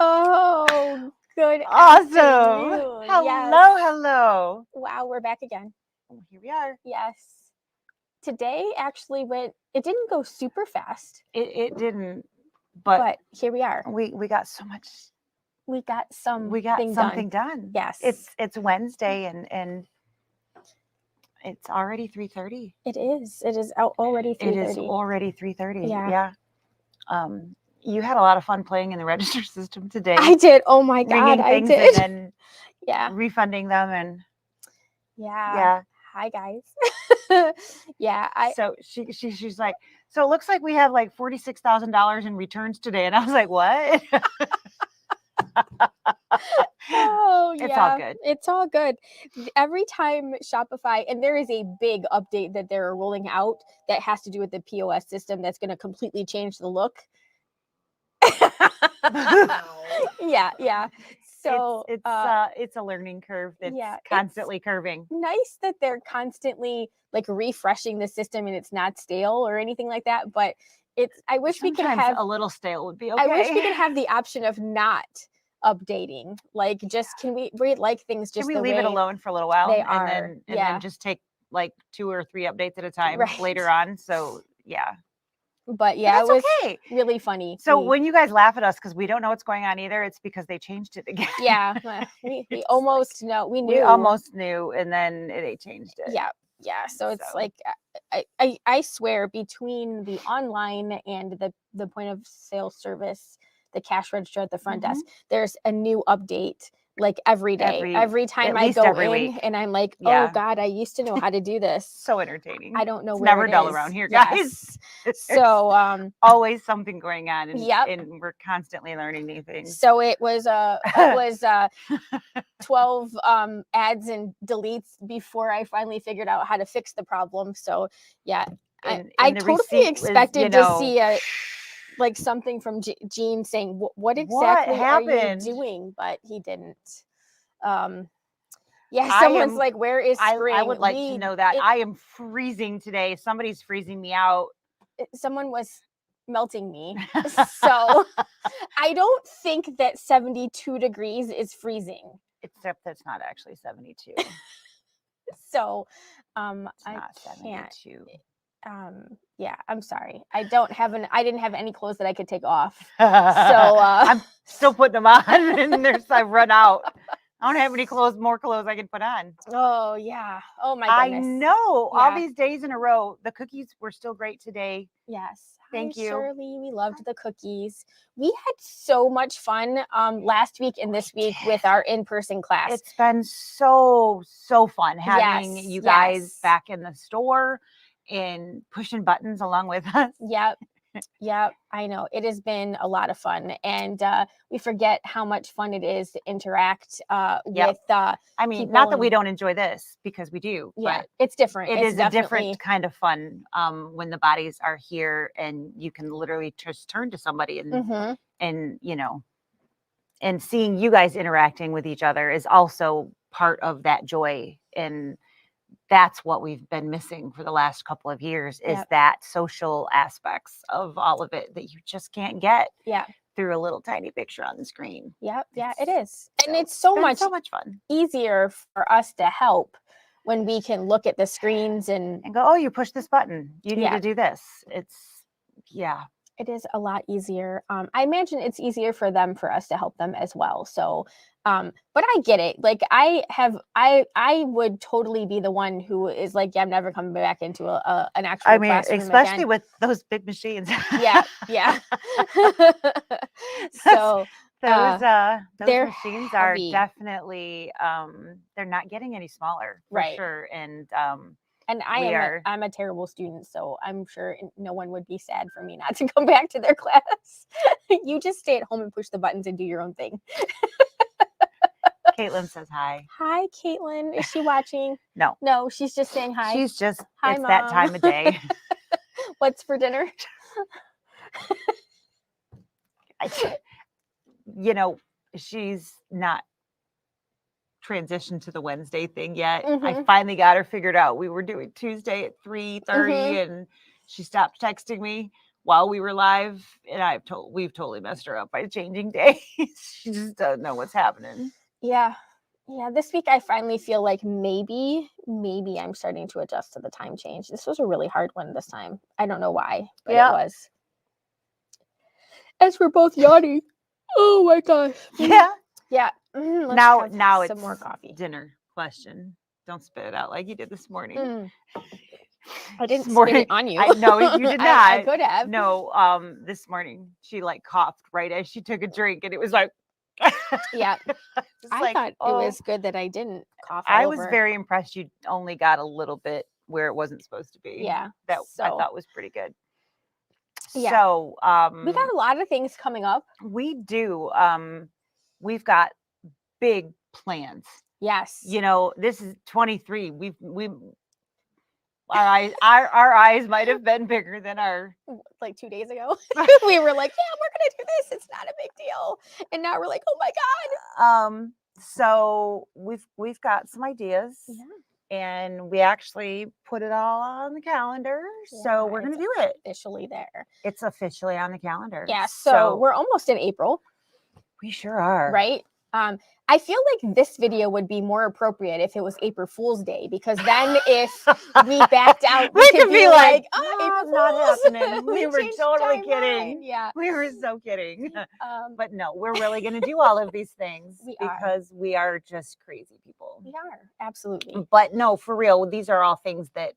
Oh, good Awesome. afternoon. Hello, Yes. hello. Wow, we're back again. Here we are. Yes. Today actually it didn't go super fast, It didn't, but but here we are. we got so much. We got something something done. done. Yes. It's Wednesday and it's already 3:30. It is. It is out already It 3:30. is already 3:30. Yeah. You had a lot of fun playing in the register system today. I did. Oh my God, ringing I things did. and then Yeah. refunding them and Yeah. Hi guys. Yeah. So she's like, so it looks like we have like $46,000 in returns today, and I was like, what? Oh yeah, It's all good. It's all good. Every time Shopify, and there is a big update that they're rolling out that has to do with the POS system that's going to completely change the look. Yeah. So it's a learning curve that's constantly curving. Nice that they're constantly like refreshing the system and it's not stale or anything like that. But I wish we could have a little stale would be okay. I wish we could have the option of not updating. Like, just can we like things just can we the leave way it alone for a little while they and are. then just take like 2 or 3 updates at a time Right. later on. So yeah. But yeah, But it was okay. really funny. So when you guys laugh at us because we don't know what's going on either, it's because they changed it again. Yeah, we almost know. We knew. We almost knew, and then they changed it. Yeah. So it's like I swear, between the online and the point of sale service, the cash register at the front desk, there's a new update like every day. Every time I go in week. And I'm like, oh God, I used to know how to do this. So entertaining. I don't know it's where never it dull is. around here, guys. Yes. So always something going on, and, yep. and we're constantly learning new things. So it was 12 adds and deletes before I finally figured out how to fix the problem. So yeah, I totally expected to see like something from Gene saying what exactly are you doing, but he didn't. Yeah, someone's like, where is spring? I would like to know that. I am freezing today. Somebody's freezing me out. Someone was melting me. So I don't think that 72 degrees is freezing. Except that's not actually 72. So I can't. 72. Yeah, I'm sorry. I didn't have any clothes that I could take off. So I'm still putting them on, and I've run out. I don't have any more clothes I can put on. Oh yeah. Oh my goodness. I know. Yeah. All these days in a row. The cookies were still great today. Yes. Thank you. Shirley, we loved the cookies. We had so much fun last week and this week with our in-person class. It's been so fun having you guys back in the store and pushing buttons along with us. Yep, I know. It has been a lot of fun, and we forget how much fun it is to interact with I mean, not that we don't enjoy this, because we do. Yeah, but it's different. It is a different kind of fun when the bodies are here and you can literally just turn to somebody and you know, and seeing you guys interacting with each other is also part of that joy. And that's what we've been missing for the last couple of years is that social aspects of all of it that you just can't get through a little tiny picture on the screen. Yeah, it is. And it's so much fun. Easier for us to help when we can look at the screens and go, oh, you push this button. You need to do this. It is a lot easier. I imagine it's easier for us to help them as well. So, but I get it. Like I would totally be the one who is like, yeah, I'm never coming back into an actual classroom especially again. with those big machines. Yeah. So those machines are heavy. Definitely they're not getting any smaller for sure. And I'm a terrible student, so I'm sure no one would be sad for me not to come back to their class. You just stay at home and push the buttons and do your own thing. Caitlin says hi. Hi, Caitlin. Is she watching? No, she's just saying hi. She's just, hi, it's Mom. that time of day. What's for dinner? You know, she's not transitioned to the Wednesday thing yet. I finally got her figured out. We were doing Tuesday at 3:30 and she stopped texting me while we were live, and we've totally messed her up by changing days. She just doesn't know what's happening. Yeah. This week I finally feel like maybe I'm starting to adjust to the time change. This was a really hard one this time. I don't know why, but it was. As we're both yawning. Oh my gosh. Yeah. Let's now some it's more coffee. Dinner question. Don't spit it out like you did this morning. I didn't spit it on you. No, you did not. I could have. No, this morning she like coughed right as she took a drink, and it was like, yeah. I thought it was good that I didn't cough all over. Was very impressed. You only got a little bit where it wasn't supposed to be. Yeah, that I thought was pretty good. Yeah. So we got a lot of things coming up. We do. We've got big plans. Yes. This is 23. Our eyes might have been bigger than our. Like 2 days ago, we were like, yeah, we're gonna do this. It's not a big deal. And now we're like, oh my God. So we've got some ideas. Yeah. And we actually put it all on the calendar. Yeah, so we're going to do it. Officially there. It's officially on the calendar. Yeah. So we're almost in April. We sure are. Right. I feel like this video would be more appropriate if it was April Fool's Day, because then if we backed out, we could be like, oh, April not happening. We were totally kidding. Yeah. We were so kidding. But no, we're really going to do all of these things because we are just crazy people. We are. Absolutely. But no, for real, these are all things that,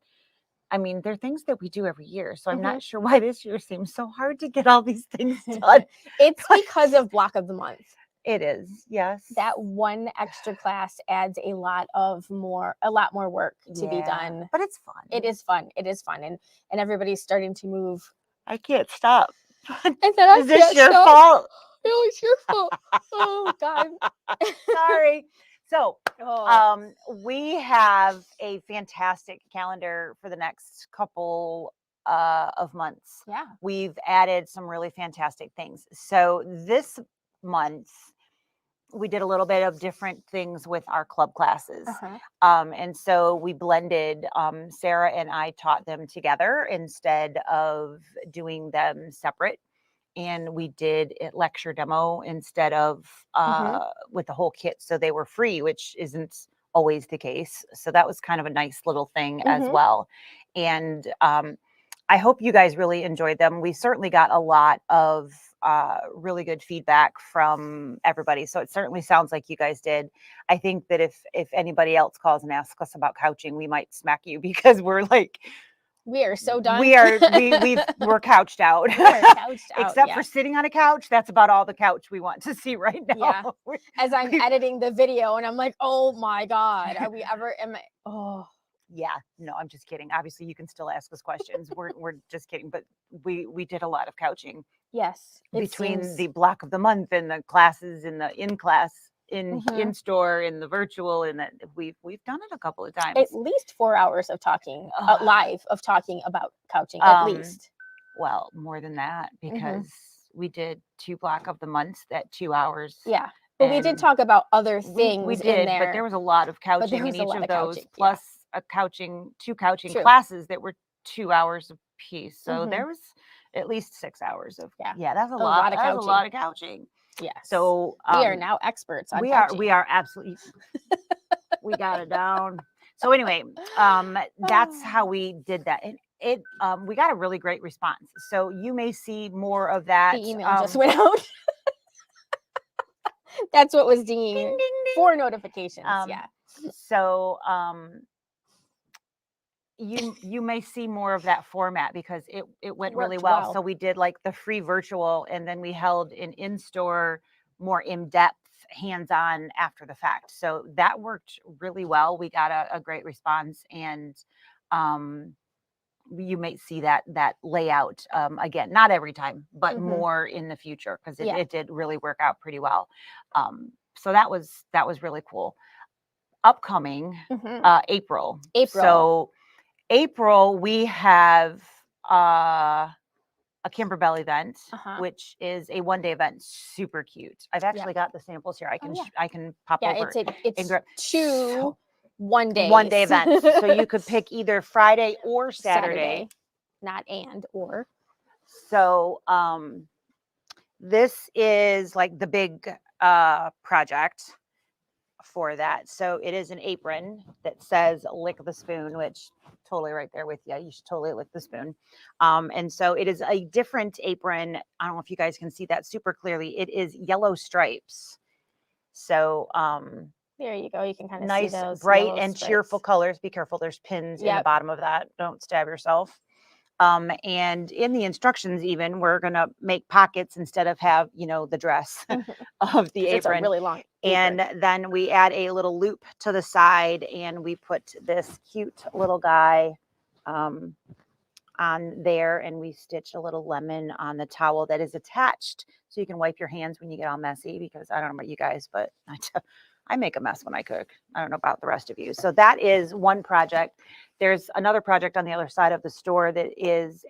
they're things that we do every year. So I'm not sure why this year seems so hard to get all these things done. It's because of block of the month. It is, yes. That one extra class adds a lot more work to be done. But it's fun. It is fun. And everybody's starting to move. I can't stop. Is this your fault? No, it's your fault. Oh God. Sorry. So we have a fantastic calendar for the next couple of months. Yeah. We've added some really fantastic things. So this month we did a little bit of different things with our club classes. And so we blended, Sarah and I taught them together instead of doing them separate. And we did a lecture demo instead of with the whole kit. So they were free, which isn't always the case. So that was kind of a nice little thing as well. And I hope you guys really enjoyed them. We certainly got a lot of really good feedback from everybody. So it certainly sounds like you guys did. I think that if anybody else calls and asks us about couching, we might smack you because we're like, we are so done. We're couched out. Except for sitting on a couch. That's about all the couch we want to see right now. Yeah. As I'm editing the video and I'm like, oh my God, yeah, no, I'm just kidding. Obviously you can still ask us questions. We're just kidding, but we did a lot of couching. Yes. Between the block of the month and the classes and the in-class, in-store, and the virtual, and that we've done it a couple of times. At least 4 hours of talking live of talking about couching, at least. Well, more than that, because we did 2 block of the months at 2 hours. Yeah. But we did talk about other things we did, in there. But there was a lot of couching in each of those, plus two couching classes that were 2 hours a piece. So there was at least 6 hours of that's a lot of couching. That was a lot of couching. Yeah. So we are now experts on couching. We are absolutely we got it down. So anyway, that's how we did that. And it we got a really great response. So you may see more of that. The email just went out. That's what was dinging. Ding, ding, ding. 4 notifications. So you may see more of that format because it went really well. So we did like the free virtual, and then we held an in-store, more in-depth, hands-on after the fact. So that worked really well. We got a great response, and you might see that layout again, not every time, but more in the future, because it did really work out pretty well. So that was really cool. Upcoming April. So April, we have a Kimberbell event, which is a 1-day event. Super cute. I've actually got the samples here. I can pop over. It's 2 1-day events. So you could pick either Friday or Saturday. Not and or. So this is like the big project for that. So it is an apron that says lick the spoon, which totally right there with you. You should totally lick the spoon. And so it is a different apron. I don't know if you guys can see that super clearly. It is yellow stripes. So there you go. You can kind of nice, see those bright and cheerful colors. Be careful. There's pins in the bottom of that. Don't stab yourself. And in the instructions, even we're going to make pockets instead of have, the dress of the apron. It's a really long apron. And then we add a little loop to the side and we put this cute little guy on there, and we stitch a little lemon on the towel that is attached so you can wipe your hands when you get all messy, because I don't know about you guys, but I make a mess when I cook. I don't know about the rest of you. So that is one project. There's another project on the other side of the store that is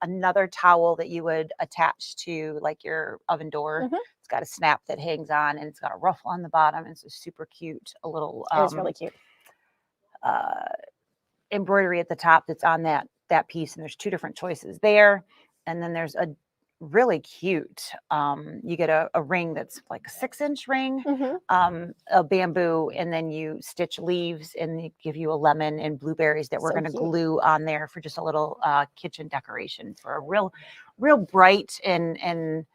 another towel that you would attach to like your oven door. It's got a snap that hangs on, and it's got a ruffle on the bottom. It's a super cute, a little it's really cute embroidery at the top that's on that piece. And there's two different choices there. And then there's a really cute, you get a ring that's like a 6-inch ring, a bamboo, and then you stitch leaves, and they give you a lemon and blueberries that we're going to glue on there for just a little kitchen decoration for a real bright and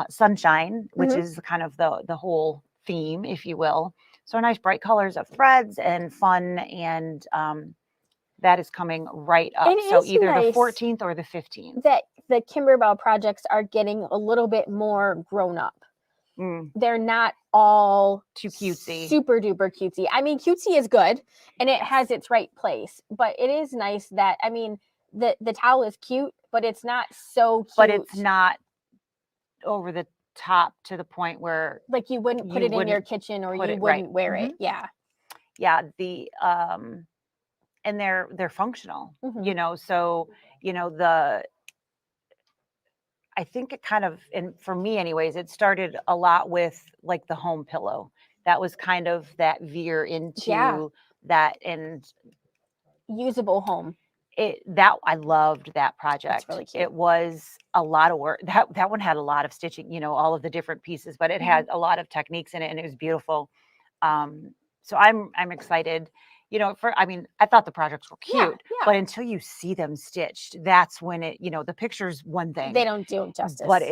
sunshine, which is kind of the whole theme, if you will. So nice bright colors of threads and fun, and that is coming right up. So either the 14th or the 15th. That the Kimberbell projects are getting a little bit more grown up. They're not all too cutesy, super duper cutesy. I mean, cutesy is good and it has its right place, but it is nice that, I mean, the towel is cute, but it's not so cute. But it's not over the top to the point where like you wouldn't put it in your kitchen, or you wouldn't wear it. Yeah. The and they're functional, so I think it kind of, and for me anyways, it started a lot with like the home pillow. That was kind of that veer into that, and usable home. I loved that project. It's really cute. It was a lot of work. That one had a lot of stitching, all of the different pieces, but it had a lot of techniques in it, and it was beautiful. So I'm excited. I thought the projects were cute, but until you see them stitched, that's when the picture's one thing. They don't do it justice. But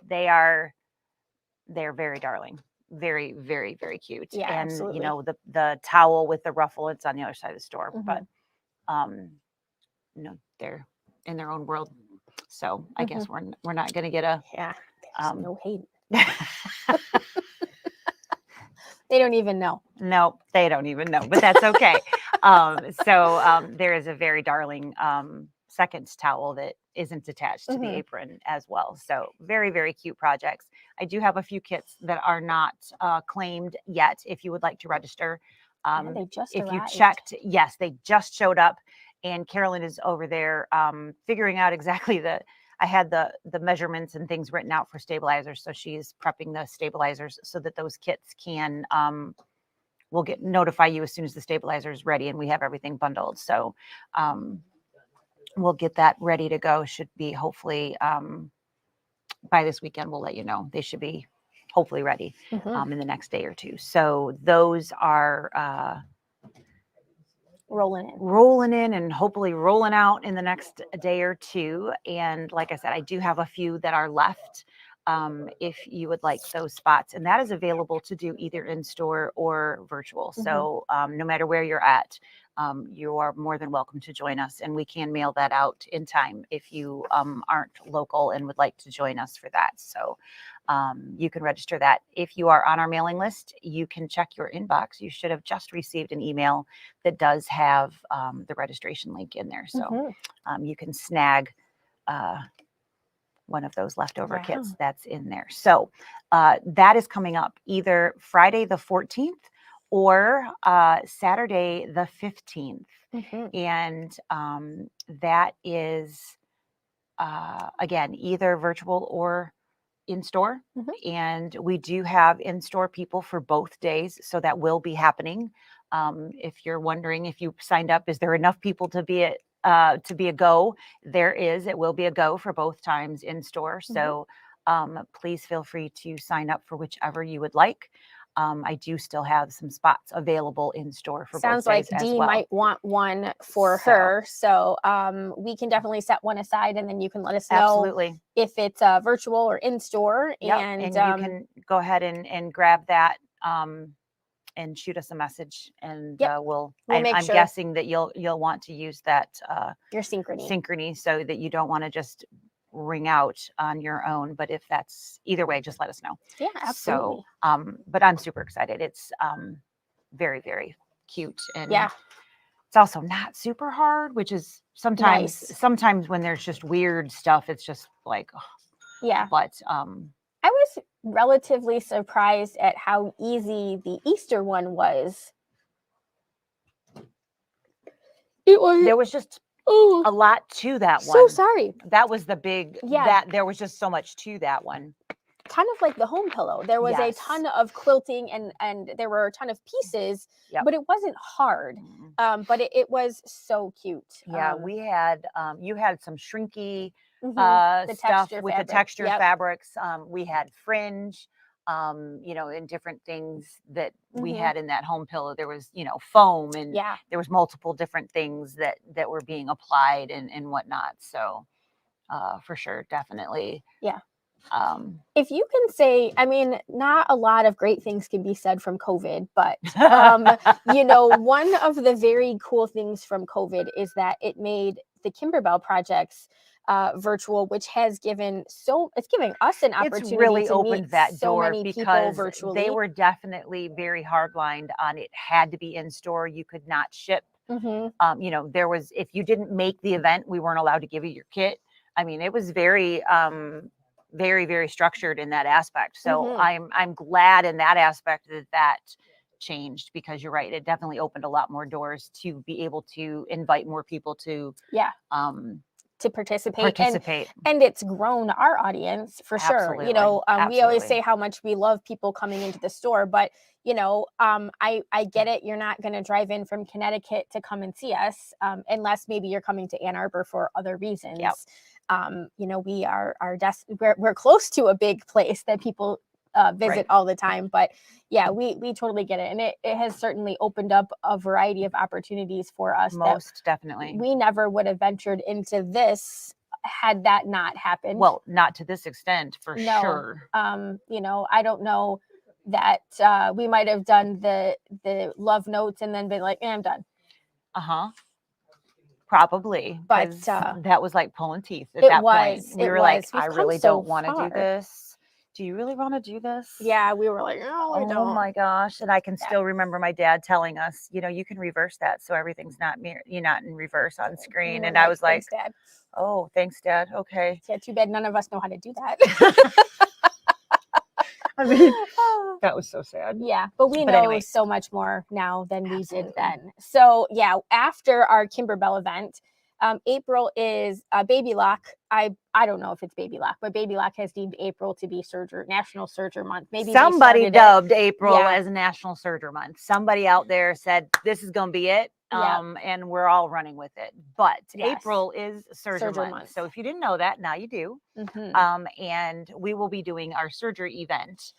they're very darling. Very, very, very cute. Yeah, and absolutely. The towel with the ruffle, it's on the other side of the store. But they're in their own world. So I guess we're not gonna get a no hate. They don't even know. No, they don't even know, but that's okay. There is a very darling second towel that isn't attached to the apron as well. So very, very cute projects. I do have a few kits that are not claimed yet. If you would like to register, they just if arrived. you checked, yes, they just showed up, and Carolyn is over there figuring out exactly I had the measurements and things written out for stabilizers. So she's prepping the stabilizers so that those kits can, we'll notify you as soon as the stabilizer is ready and we have everything bundled. So we'll get that ready to go. Should be hopefully by this weekend, we'll let you know. They should be hopefully ready in the next day or two. So those are rolling in and hopefully rolling out in the next day or two. And like I said, I do have a few that are left if you would like those spots, and that is available to do either in store or virtual. So no matter where you're at, you are more than welcome to join us, and we can mail that out in time if you aren't local and would like to join us for that. So you can register that. If you are on our mailing list, you can check your inbox. You should have just received an email that does have the registration link in there. So you can snag one of those leftover kits that's in there. So that is coming up either Friday the 14th or Saturday the 15th. And that is, again, either virtual or in store. And we do have in-store people for both days. So that will be happening. If you're wondering, if you signed up, is there enough people to be at to be a go, it will be a go for both times in store. So please feel free to sign up for whichever you would like. I do still have some spots available in store for Sounds both days like as Dee well. might want one for her. So we can definitely set one aside, and then you can let us know if it's virtual or in store. Yep. And you can go ahead and grab that and shoot us a message, and we'll make sure. I'm guessing that you'll want to use that your synchrony so that you don't want to just ring out on your own. But if that's either way, just let us know. Yeah, absolutely. So but I'm super excited. It's very, very cute, and it's also not super hard, which is sometimes when there's just weird stuff, it's just like but I was relatively surprised at how easy the Easter one was. There was just a lot to that one. So sorry. That was the big, that there was just so much to that one. Kind of like the home pillow. There was a ton of quilting and there were a ton of pieces, but it wasn't hard. But it was so cute. Yeah, we had, you had some shrinky stuff with the texture fabrics. We had fringe, and different things that we had in that home pillow. There was, foam, and there was multiple different things that were being applied and whatnot. So for sure, definitely. Yeah. If you can say, I mean, not a lot of great things can be said from COVID, but, one of the very cool things from COVID is that it made the Kimberbell projects virtual, which has given us an opportunity. It's really to opened meet that so door many because virtually. They were definitely very hardlined on it had to be in store. You could not ship. There was, if you didn't make the event, we weren't allowed to give you your kit. I mean, it was very, very, very structured in that aspect. So I'm glad in that aspect that changed, because you're right. It definitely opened a lot more doors to be able to invite more people to participate. And it's grown our audience for sure. We always say how much we love people coming into the store, but I get it. You're not going to drive in from Connecticut to come and see us unless maybe you're coming to Ann Arbor for other reasons. We are we're close to a big place that people visit all the time, but we totally get it, and it has certainly opened up a variety of opportunities for us. Most definitely, we never would have ventured into this had that not happened. Well, not to this extent, for sure. I don't know that we might have done the love notes and then been like, I'm done. Probably, but that was like pulling teeth at that point. We were like, I really don't want to do this. Do you really want to do this? Yeah, we were like, no, I don't. Oh my gosh. And I can still remember my dad telling us, you can reverse that so everything's not in reverse on screen. And I was like, thanks, Dad. Oh, thanks, Dad. Okay. Yeah, too bad none of us know how to do that. I mean, that was so sad. Yeah, but we know so much more now than we did then. So after our Kimberbell event, April is Baby Lock. I don't know if it's Baby Lock, but Baby Lock has deemed April to be National Serger Month. Maybe somebody dubbed April as National Serger Month. Somebody out there said this is going to be it, and we're all running with it. But April is Serger Month. So if you didn't know that, now you do. And we will be doing our Serger event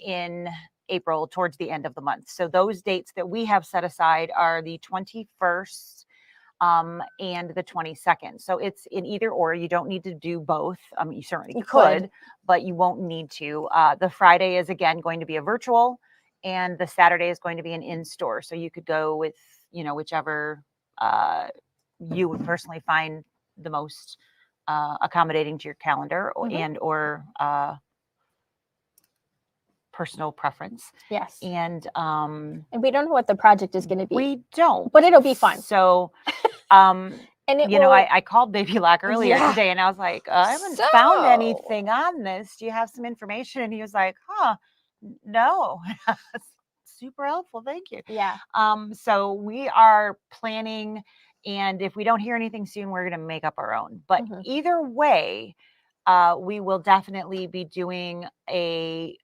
in April towards the end of the month. So those dates that we have set aside are the 21st. And the 22nd. So it's in either or. You don't need to do both. You certainly could, but you won't need to. The Friday is again going to be a virtual, and the Saturday is going to be an in-store. So you could go with, whichever you would personally find the most accommodating to your calendar or personal preference. Yes. And we don't know what the project is going to be. We don't. But it'll be fun. So and I called Baby Lock earlier today, and I was like, I haven't found anything on this. Do you have some information? And he was like, no. Super helpful. Thank you. Yeah. So we are planning, and if we don't hear anything soon, we're going to make up our own. But either way, we will definitely be doing a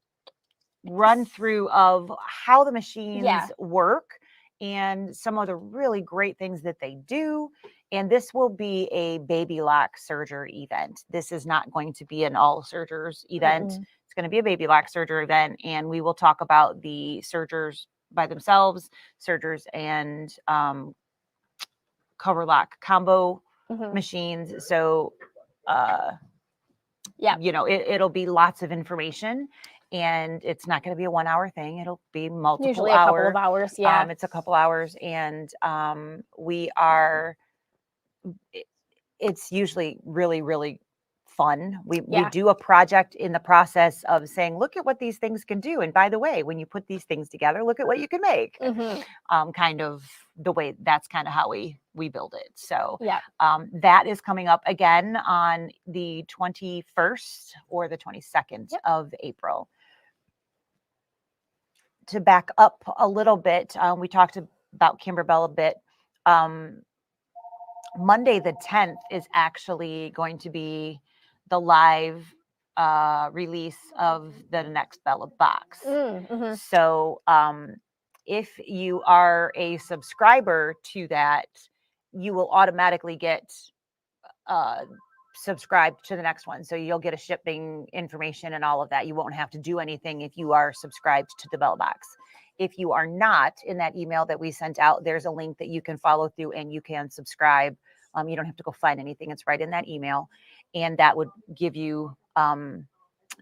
run through of how the machines work and some of the really great things that they do. And this will be a baby lock serger event. This is not going to be an all sergers event. It's going to be a baby lock serger event. And we will talk about the sergers by themselves, sergers and cover lock combo machines. So, it'll be lots of information. And it's not going to be a 1 hour thing. It'll be multiple Usually a couple of hours. Yeah. It's a couple hours. And it's usually really, really fun. We do a project in the process of saying, look at what these things can do. And by the way, when you put these things together, look at what you can make. Kind of the way, that's kind of how we build it. So that is coming up again on the 21st or the 22nd of April. To back up a little bit, we talked about Kimberbell a bit. Monday the 10th is actually going to be the live release of the next Bella box. So if you are a subscriber to that, you will automatically get subscribed to the next one. So you'll get a shipping information and all of that. You won't have to do anything if you are subscribed to the Bella box. If you are not, in that email that we sent out, there's a link that you can follow through and you can subscribe. You don't have to go find anything. It's right in that email. And that would give you, and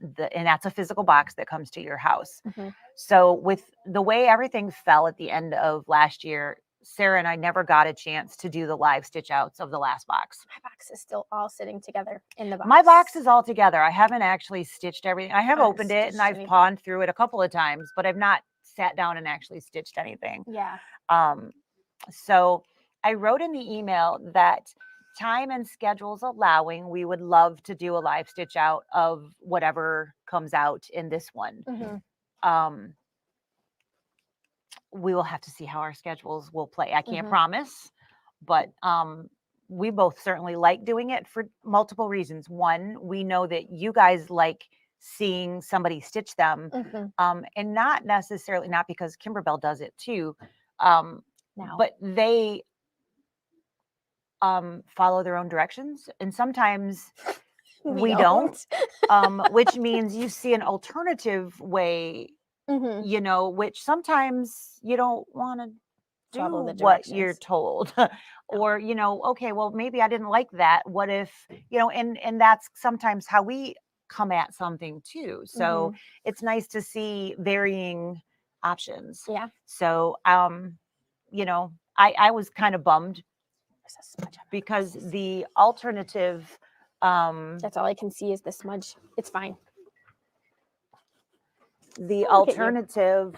that's a physical box that comes to your house. So with the way everything fell at the end of last year, Sarah and I never got a chance to do the live stitch outs of the last box. My box is still all sitting together in the box. My box is all together. I haven't actually stitched everything. I have opened it and I've pawned through it a couple of times, but I've not sat down and actually stitched anything. Yeah. So I wrote in the email that time and schedules allowing, we would love to do a live stitch out of whatever comes out in this one. We will have to see how our schedules will play. I can't promise, but we both certainly like doing it for multiple reasons. One, we know that you guys like seeing somebody stitch them, and not necessarily, not because Kimberbell does it too, but they follow their own directions, and sometimes we don't, which means you see an alternative way, which sometimes you don't want to do what you're told. Or, okay, well, maybe I didn't like that. What if, and that's sometimes how we come at something too. So it's nice to see varying options. Yeah. So, I was kind of bummed because the alternative, that's all I can see is the smudge. It's fine. The alternative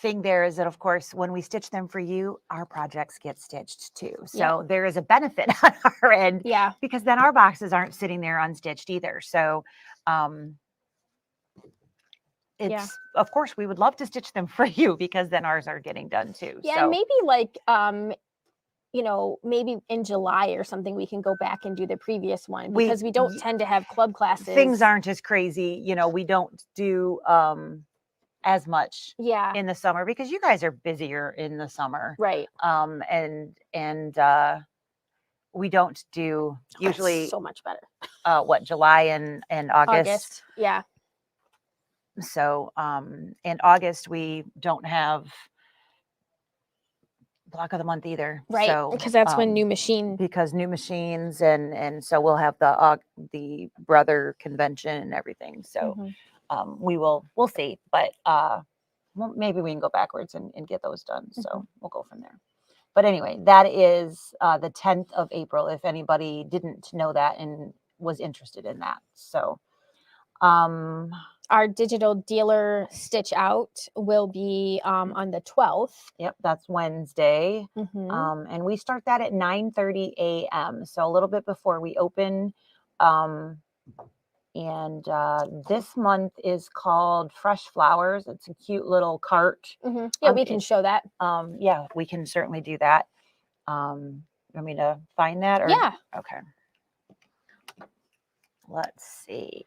thing there is that, of course, when we stitch them for you, our projects get stitched too. So there is a benefit on our end, because then our boxes aren't sitting there unstitched either. So it's, of course, we would love to stitch them for you because then ours are getting done too. Yeah, and maybe like maybe in July or something, we can go back and do the previous one, because we don't tend to have club classes. Things aren't as crazy. We don't do as much in the summer because you guys are busier in the summer. Right. And we don't do usually so much better. July and August. Yeah. So in August, we don't have block of the month either, right? So because that's when new machines, and so we'll have the brother convention and everything. So we'll see, but maybe we can go backwards and get those done. So we'll go from there. But anyway, that is the 10th of April, if anybody didn't know that and was interested in that. So our digital dealer stitch out will be on the 12th. Yep, that's Wednesday. And we start that at 9:30 a.m. So a little bit before we open. And this month is called Fresh Flowers. It's a cute little cart. Yeah, we can show that. Yeah, we can certainly do that. You want me to find that? Or? Yeah. Okay. Let's see.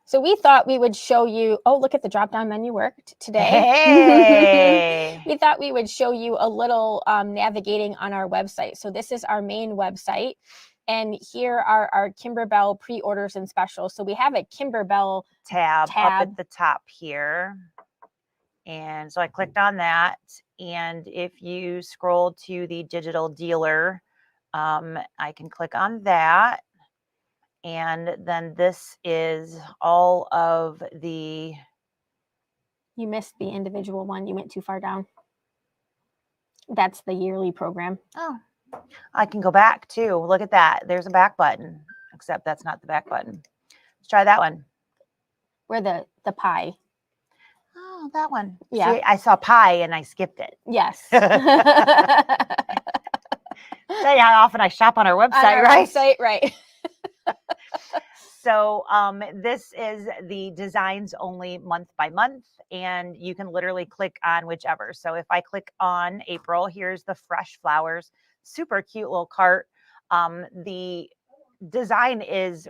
So we thought we would show you, oh, look at the drop-down menu worked today. Hey. We thought we would show you a little navigating on our website. So this is our main website. And here are our Kimberbell pre-orders and specials. So we have a Kimberbell tab up at the top here. And so I clicked on that. And if you scroll to the digital dealer, I can click on that. And then this is all of the... You missed the individual one. You went too far down. That's the yearly program. Oh, I can go back too. Look at that. There's a back button, except that's not the back button. Let's try that one. Where the pie. Oh, that one. Yeah. See, I saw pie and I skipped it. Yes. Tell you how often I shop on our website, right? Website, right. So this is the designs only month by month, and you can literally click on whichever. So if I click on April, here's the fresh flowers, super cute little cart. The design is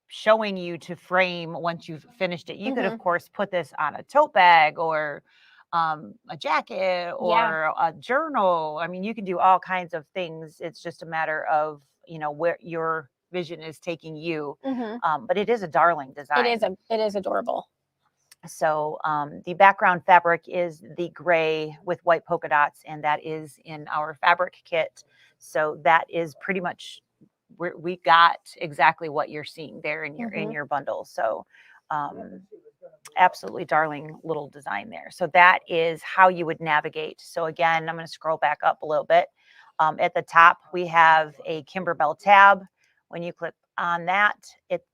showing you to frame once you've finished it. You could, of course, put this on a tote bag or a jacket or a journal. I mean, you can do all kinds of things. It's just a matter of, where your vision is taking you. But it is a darling design. It is adorable. So the background fabric is the gray with white polka dots, and that is in our fabric kit. So that is pretty much, we got exactly what you're seeing there in your bundle. So absolutely darling little design there. So that is how you would navigate. So again, I'm going to scroll back up a little bit. At the top, we have a Kimberbell tab. When you click on that, it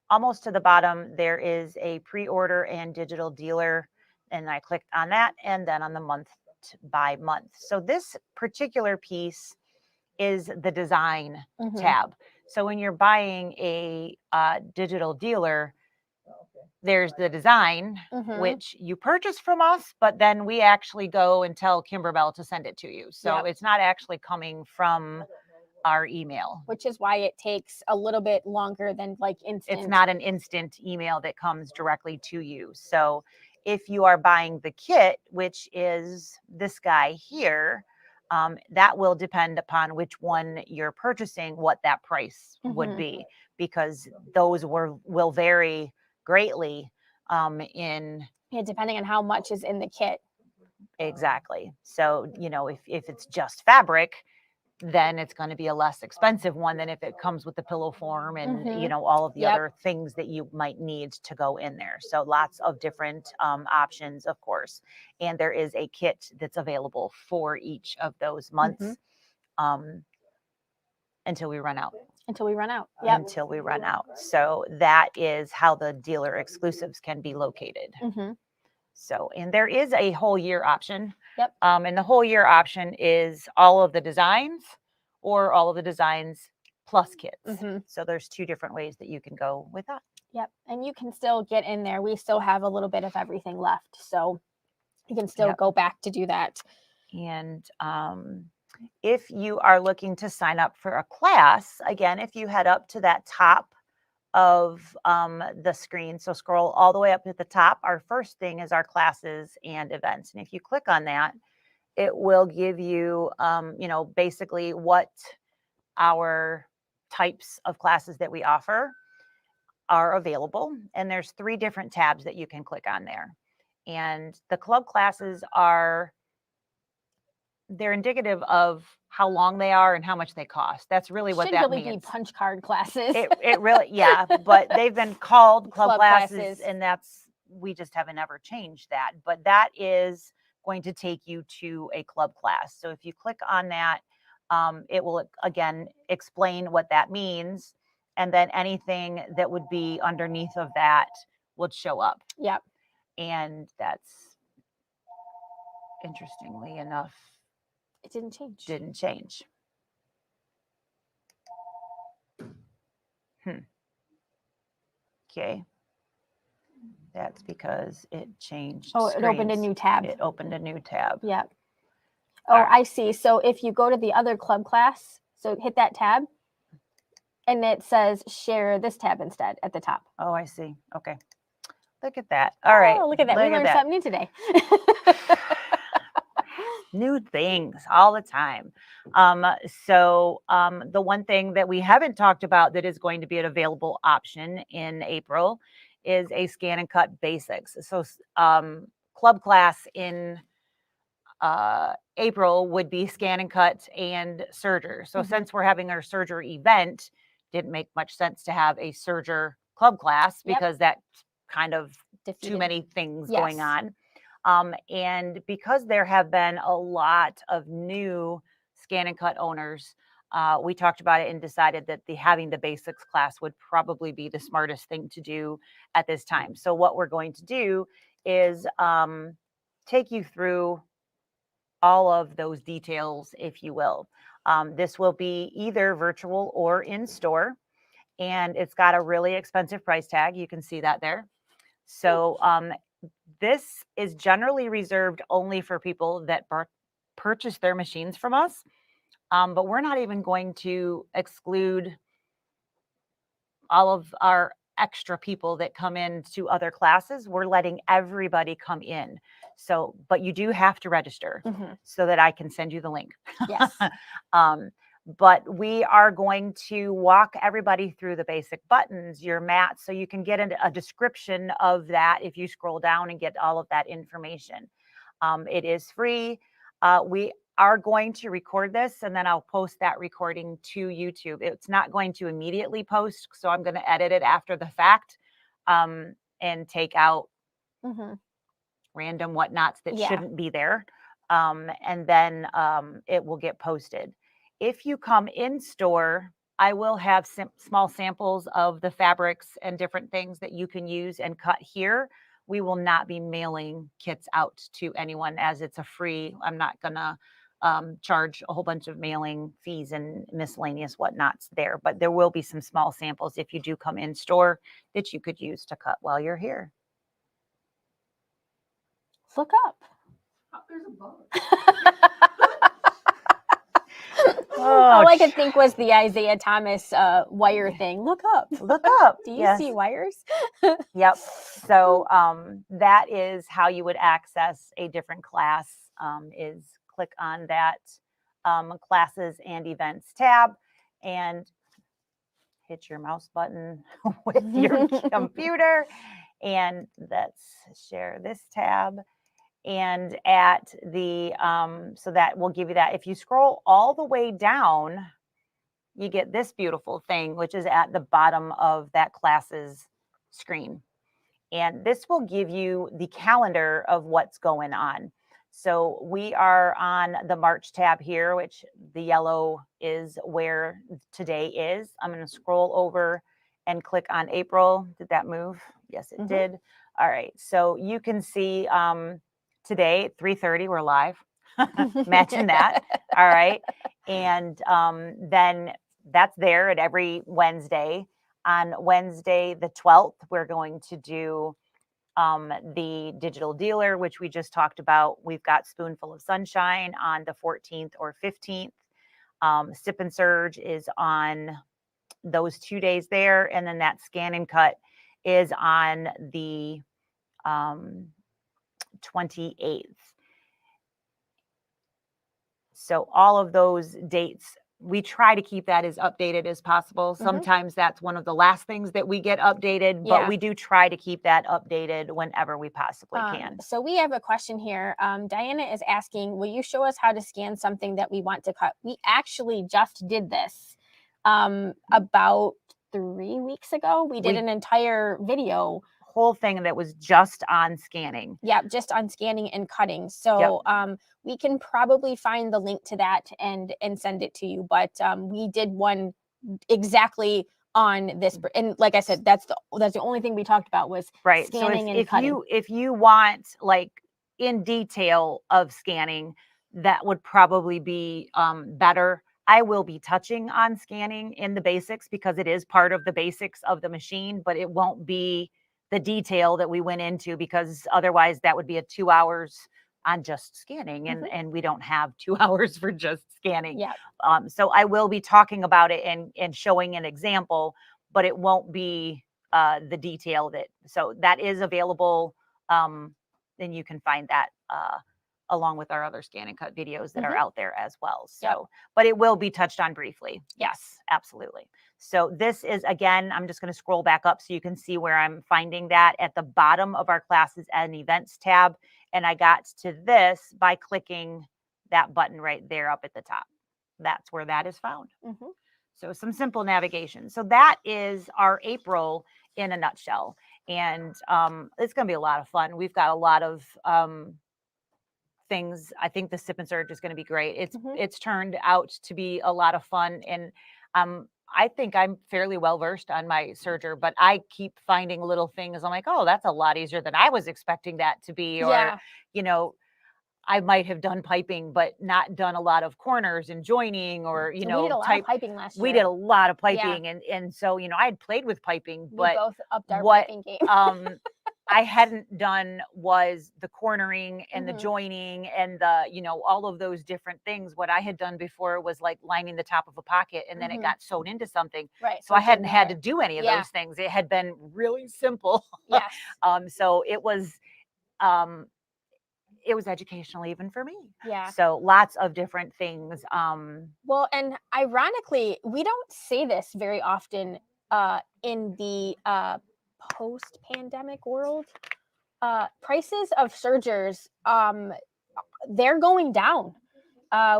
almost to the bottom, there is a pre-order and digital dealer. And I clicked on that, and then on the month by month. So this particular piece is the design tab. So when you're buying a digital dealer, there's the design, which you purchase from us, but then we actually go and tell Kimberbell to send it to you. So it's not actually coming from our email. Which is why it takes a little bit longer than like instant. It's not an instant email that comes directly to you. So if you are buying the kit, which is this guy here, that will depend upon which one you're purchasing, what that price would be, because those will vary greatly depending on how much is in the kit. Exactly. So, if it's just fabric, then it's going to be a less expensive one than if it comes with the pillow form and, all of the other things that you might need to go in there. So lots of different options, of course. And there is a kit that's available for each of those months until we run out. Until we run out. Yep. Until we run out. So that is how the dealer exclusives can be located. So, and there is a whole year option. Yep. And the whole year option is all of the designs or all of the designs plus kits. So there's two different ways that you can go with that. Yep. And you can still get in there. We still have a little bit of everything left. So you can still go back to do that. And if you are looking to sign up for a class, again, if you head up to that top of the screen, so scroll all the way up at the top, our first thing is our classes and events. And if you click on that, it will give you, basically what our types of classes that we offer are available. And there's 3 different tabs that you can click on there. And the club classes they're indicative of how long they are and how much they cost. That's really what that means. Should really be punch card classes. It really, but they've been called club classes, and we just haven't ever changed that. But that is going to take you to a club class. So if you click on that, it will again explain what that means, and then anything that would be underneath of that would show up. Yep. And that's, interestingly enough, it didn't change. Didn't change. Okay. That's because it changed. Oh, it opened a new tab. It opened a new tab. Yep. Oh, I see. So if you go to the other club class, so hit that tab. And it says share this tab instead at the top. Oh, I see. Okay. Look at that. All right. Look at that. We learned something new today. New things all the time. So the one thing that we haven't talked about that is going to be an available option in April is a scan and cut basics. So club class in April would be scan and cut and serger. So since we're having our serger event, didn't make much sense to have a serger club class because that's kind of too many things going on. And because there have been a lot of new scan and cut owners, we talked about it and decided that having the basics class would probably be the smartest thing to do at this time. So what we're going to do is take you through all of those details, if you will. This will be either virtual or in store, and it's got a really expensive price tag. You can see that there. So this is generally reserved only for people that purchase their machines from us, but we're not even going to exclude all of our extra people that come in to other classes. We're letting everybody come in. So, but you do have to register so that I can send you the link. Yes. But we are going to walk everybody through the basic buttons, your mats, so you can get a description of that if you scroll down and get all of that information. It is free. We are going to record this and then I'll post that recording to YouTube. It's not going to immediately post, so I'm going to edit it after the fact and take out random whatnots that shouldn't be there. And then it will get posted. If you come in store, I will have small samples of the fabrics and different things that you can use and cut here. We will not be mailing kits out to anyone as it's a free. I'm not going to charge a whole bunch of mailing fees and miscellaneous whatnots there, but there will be some small samples if you do come in store that you could use to cut while you're here. Look up. Oh, there's a bug. All I could think was the Isaiah Thomas wire thing. Look up. Look up. Do you see wires? Yep. So that is how you would access a different class, is click on that classes and events tab and hit your mouse button with your computer. And let's share this tab. And at the, so that will give you that. If you scroll all the way down, you get this beautiful thing, which is at the bottom of that classes screen. And this will give you the calendar of what's going on. So we are on the March tab here, which the yellow is where today is. I'm going to scroll over and click on April. Did that move? Yes, it did. All right. So you can see today at 3:30, we're live. Imagine that. All right. And then that's there at every Wednesday. On Wednesday, the 12th, we're going to do the digital dealer, which we just talked about. We've got Spoonful of Sunshine on the 14th or 15th. Sip and Surge is on those 2 days there. And then that scan and cut is on the 28th. So all of those dates, we try to keep that as updated as possible. Sometimes that's one of the last things that we get updated, but we do try to keep that updated whenever we possibly can. So we have a question here. Diana is asking, will you show us how to scan something that we want to cut? We actually just did this about 3 weeks ago. We did an entire video. Whole thing that was just on scanning. Yeah, just on scanning and cutting. So we can probably find the link to that and send it to you. But we did one exactly on this, and like I said, that's the only thing we talked about was scanning and cutting. If you want like in detail of scanning, that would probably be better. I will be touching on scanning in the basics because it is part of the basics of the machine, but it won't be the detail that we went into, because otherwise that would be a 2 hours on just scanning, and we don't have 2 hours for just scanning. Yeah. So I will be talking about it and showing an example, but it won't be the detail of it. So that is available. Then you can find that along with our other scan and cut videos that are out there as well. So, but it will be touched on briefly. Yes, absolutely. So this is, again, I'm just going to scroll back up so you can see where I'm finding that. At the bottom of our classes and events tab. And I got to this by clicking that button right there up at the top. That's where that is found. So some simple navigation. So that is our April in a nutshell. And it's going to be a lot of fun. We've got a lot of things. I think the sip and surge is going to be great. It's turned out to be a lot of fun. And I think I'm fairly well versed on my serger, but I keep finding little things. I'm like, oh, that's a lot easier than I was expecting that to be. Or, you know, I might have done piping, but not done a lot of corners and joining, or, you know, we did a lot of piping last year. We did a lot of piping. And so, you know, I had played with piping, but we both upped our piping game. I hadn't done was the cornering and the joining and the, you know, all of those different things. What I had done before was like lining the top of a pocket, and then it got sewn into something. Right. So I hadn't had to do any of those things. It had been really simple. Yes. So it was educational even for me. Yeah. So lots of different things. Well, and ironically, we don't say this very often in the post-pandemic world. Prices of sergers, they're going down.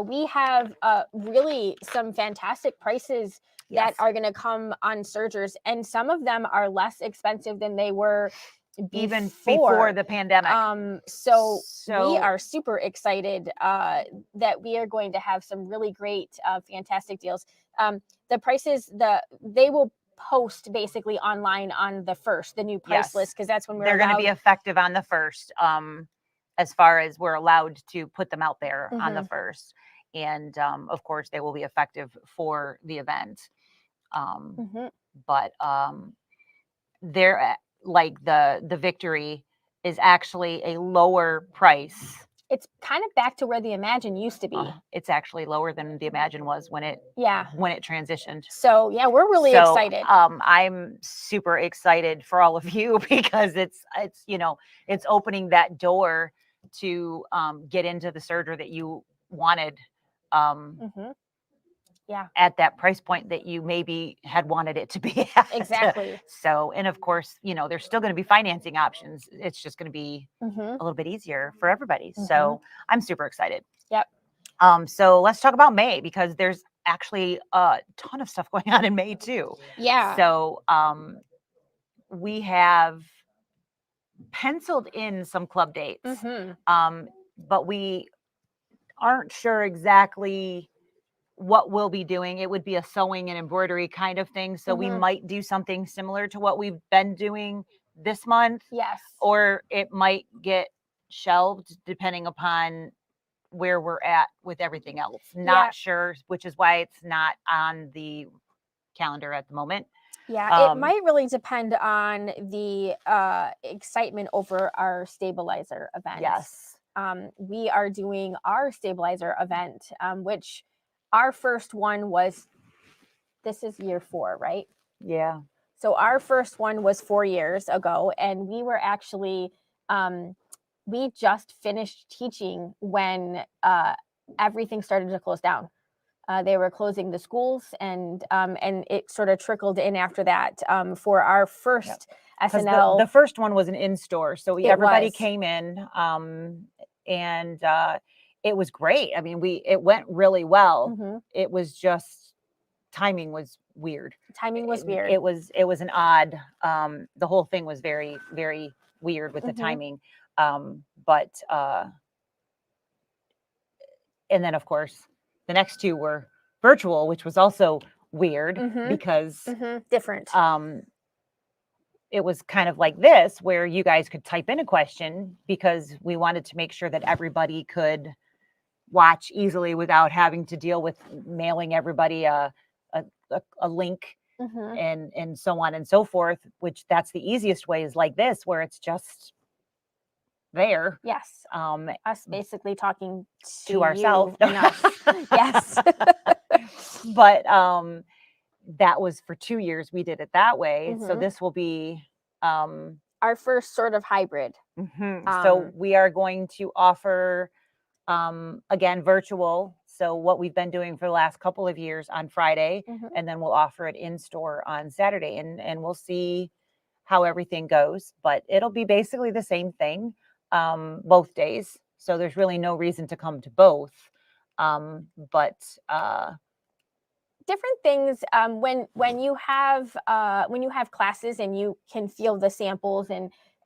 We have really some fantastic prices that are going to come on sergers, and some of them are less expensive than they were even before the pandemic. So we are super excited that we are going to have some really great, fantastic deals. The prices, they will post basically online on the 1st, the new price list, because that's when they're going to be effective on the 1st. As far as we're allowed to put them out there on the 1st, and of course they will be effective for the event. But they're like the Victory is actually a lower price. It's kind of back to where the Imagine used to be. It's actually lower than the Imagine was when it transitioned. So yeah, we're really excited. I'm super excited for all of you, because it's you know, it's opening that door to get into the serger that you wanted. At that price point that you maybe had wanted it to be at. Exactly. So, and of course, you know, there's still going to be financing options. It's just going to be a little bit easier for everybody. So I'm super excited. Yep. So let's talk about May, because there's actually a ton of stuff going on in May too. Yeah. So we have penciled in some club dates, but we aren't sure exactly what we'll be doing. It would be a sewing and embroidery kind of thing. So we might do something similar to what we've been doing this month. Yes. Or it might get shelved depending upon where we're at with everything else. Not sure, which is why it's not on the calendar at the moment. Yeah, it might really depend on the excitement over our stabilizer event. Yes. We are doing our stabilizer event, which our first one was, this is year 4, right? Yeah. So our first one was 4 years ago, and we were actually, we just finished teaching when everything started to close down. They were closing the schools, and it sort of trickled in after that for our first SNL. The first one was an in-store, so everybody came in, and it was great. I mean, it went really well. It was just timing was weird. It was an odd. The whole thing was very, very weird with the timing. But and then of course the next 2 were virtual, which was also weird because different. It was kind of like this, where you guys could type in a question, because we wanted to make sure that everybody could watch easily without having to deal with mailing everybody a link and so on and so forth, which that's the easiest way, is like this, where it's just there. Yes. Us basically talking to ourselves. And us. Yes. But that was for 2 years we did it that way. So this will be our first sort of hybrid. So we are going to offer again virtual. So what we've been doing for the last couple of years on Friday, and then we'll offer it in store on Saturday, and we'll see how everything goes. But it'll be basically the same thing both days. So there's really no reason to come to both. But different things when you have classes and you can feel the samples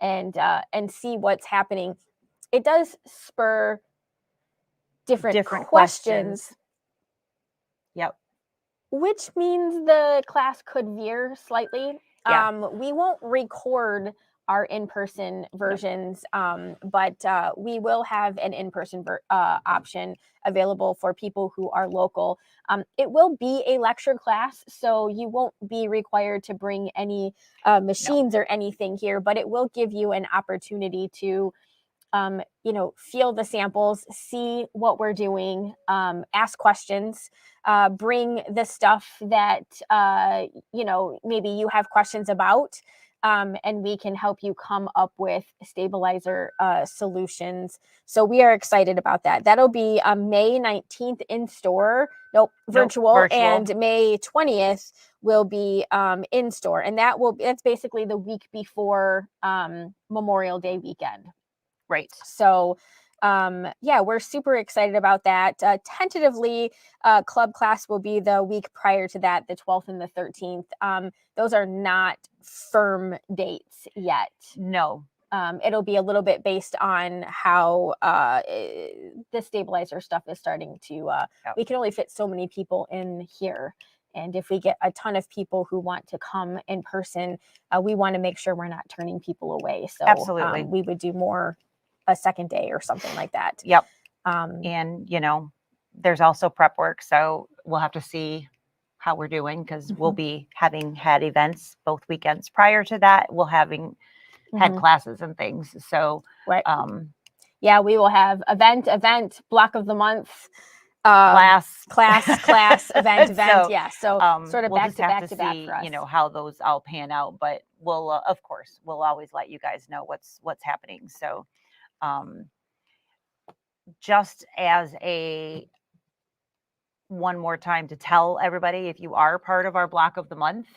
and see what's happening, it does spur different questions. Yep. Which means the class could veer slightly. Yeah. We won't record our in-person versions, but we will have an in-person option available for people who are local. It will be a lecture class, so you won't be required to bring any machines or anything here, but it will give you an opportunity to feel the samples, see what we're doing, ask questions, bring the stuff that, maybe you have questions about, and we can help you come up with stabilizer solutions. So we are excited about that. That'll be May 19th in store. Virtual. And May 20th will be in store. And that's basically the week before Memorial Day weekend. Right. So, we're super excited about that. Tentatively, club class will be the week prior to that, the 12th and the 13th. Those are not firm dates yet. No. It'll be a little bit based on how the stabilizer stuff is starting to, we can only fit so many people in here. And if we get a ton of people who want to come in person, we want to make sure we're not turning people away. So absolutely, we would do more a second day or something like that. Yep. And there's also prep work, so we'll have to see how we're doing, because we'll be having had events both weekends prior to that. We'll having had classes and things. So right. We will have event, block of the month, class, event. So sort of we'll back to back for us. How those all pan out, but we'll of course we'll always let you guys know what's happening. So just as one more time to tell everybody, if you are part of our block of the month,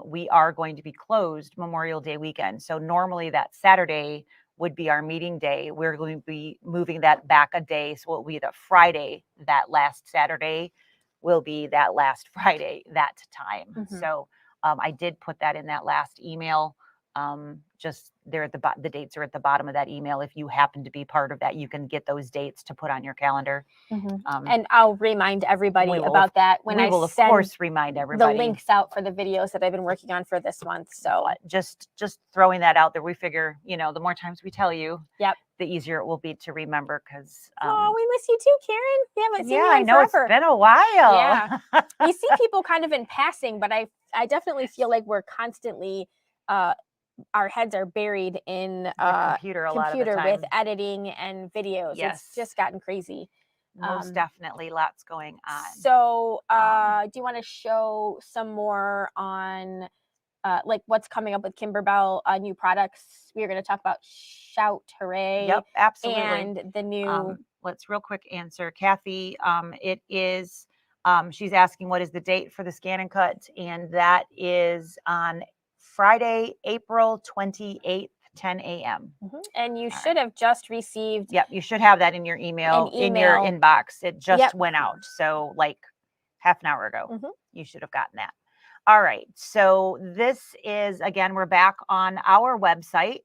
we are going to be closed Memorial Day weekend. So normally that Saturday would be our meeting day. We're going to be moving that back a day. So it'll be the Friday. That last Saturday will be that last Friday, that time. So I did put that in that last email. Just there at the dates are at the bottom of that email. If you happen to be part of that, you can get those dates to put on your calendar. And I'll remind everybody about that when I will of course remind everybody the links out for the videos that I've been working on for this month. So just throwing that out there. We figure, the more times we tell you, the easier it will be to remember. Because we miss you too, Karen. We haven't seen you in I know forever. It's been a while. Yeah, we see people kind of in passing, but I definitely feel like we're constantly our heads are buried in computer with editing and videos. Yes. It's just gotten crazy. Most definitely lots going on. So do you want to show some more on like what's coming up with Kimberbell, new products? We're going to talk about Shout Hooray. Yep, absolutely. And the new let's real quick answer Kathy. It is she's asking what is the date for the scan and cut, and that is on Friday, April 28th, 10 a.m. And you should have just received. Yep, you should have that in your email. In your inbox. It just went out. So like half an hour ago, you should have gotten that. All right. So this is, again, we're back on our website.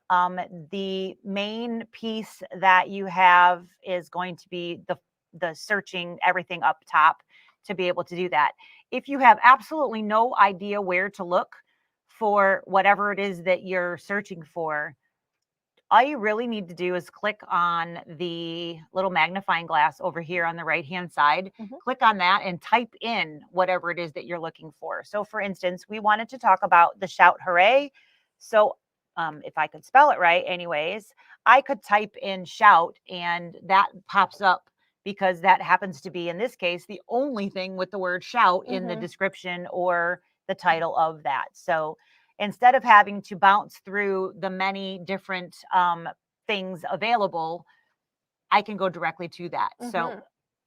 The main piece that you have is going to be the searching everything up top to be able to do that. If you have absolutely no idea where to look for whatever it is that you're searching for, all you really need to do is click on the little magnifying glass over here on the right-hand side. Click on that and type in whatever it is that you're looking for. So for instance, we wanted to talk about the Shout Hooray. So if I could spell it right anyways, I could type in shout and that pops up because that happens to be, in this case, the only thing with the word shout in the description or the title of that. So instead of having to bounce through the many different things available, I can go directly to that. So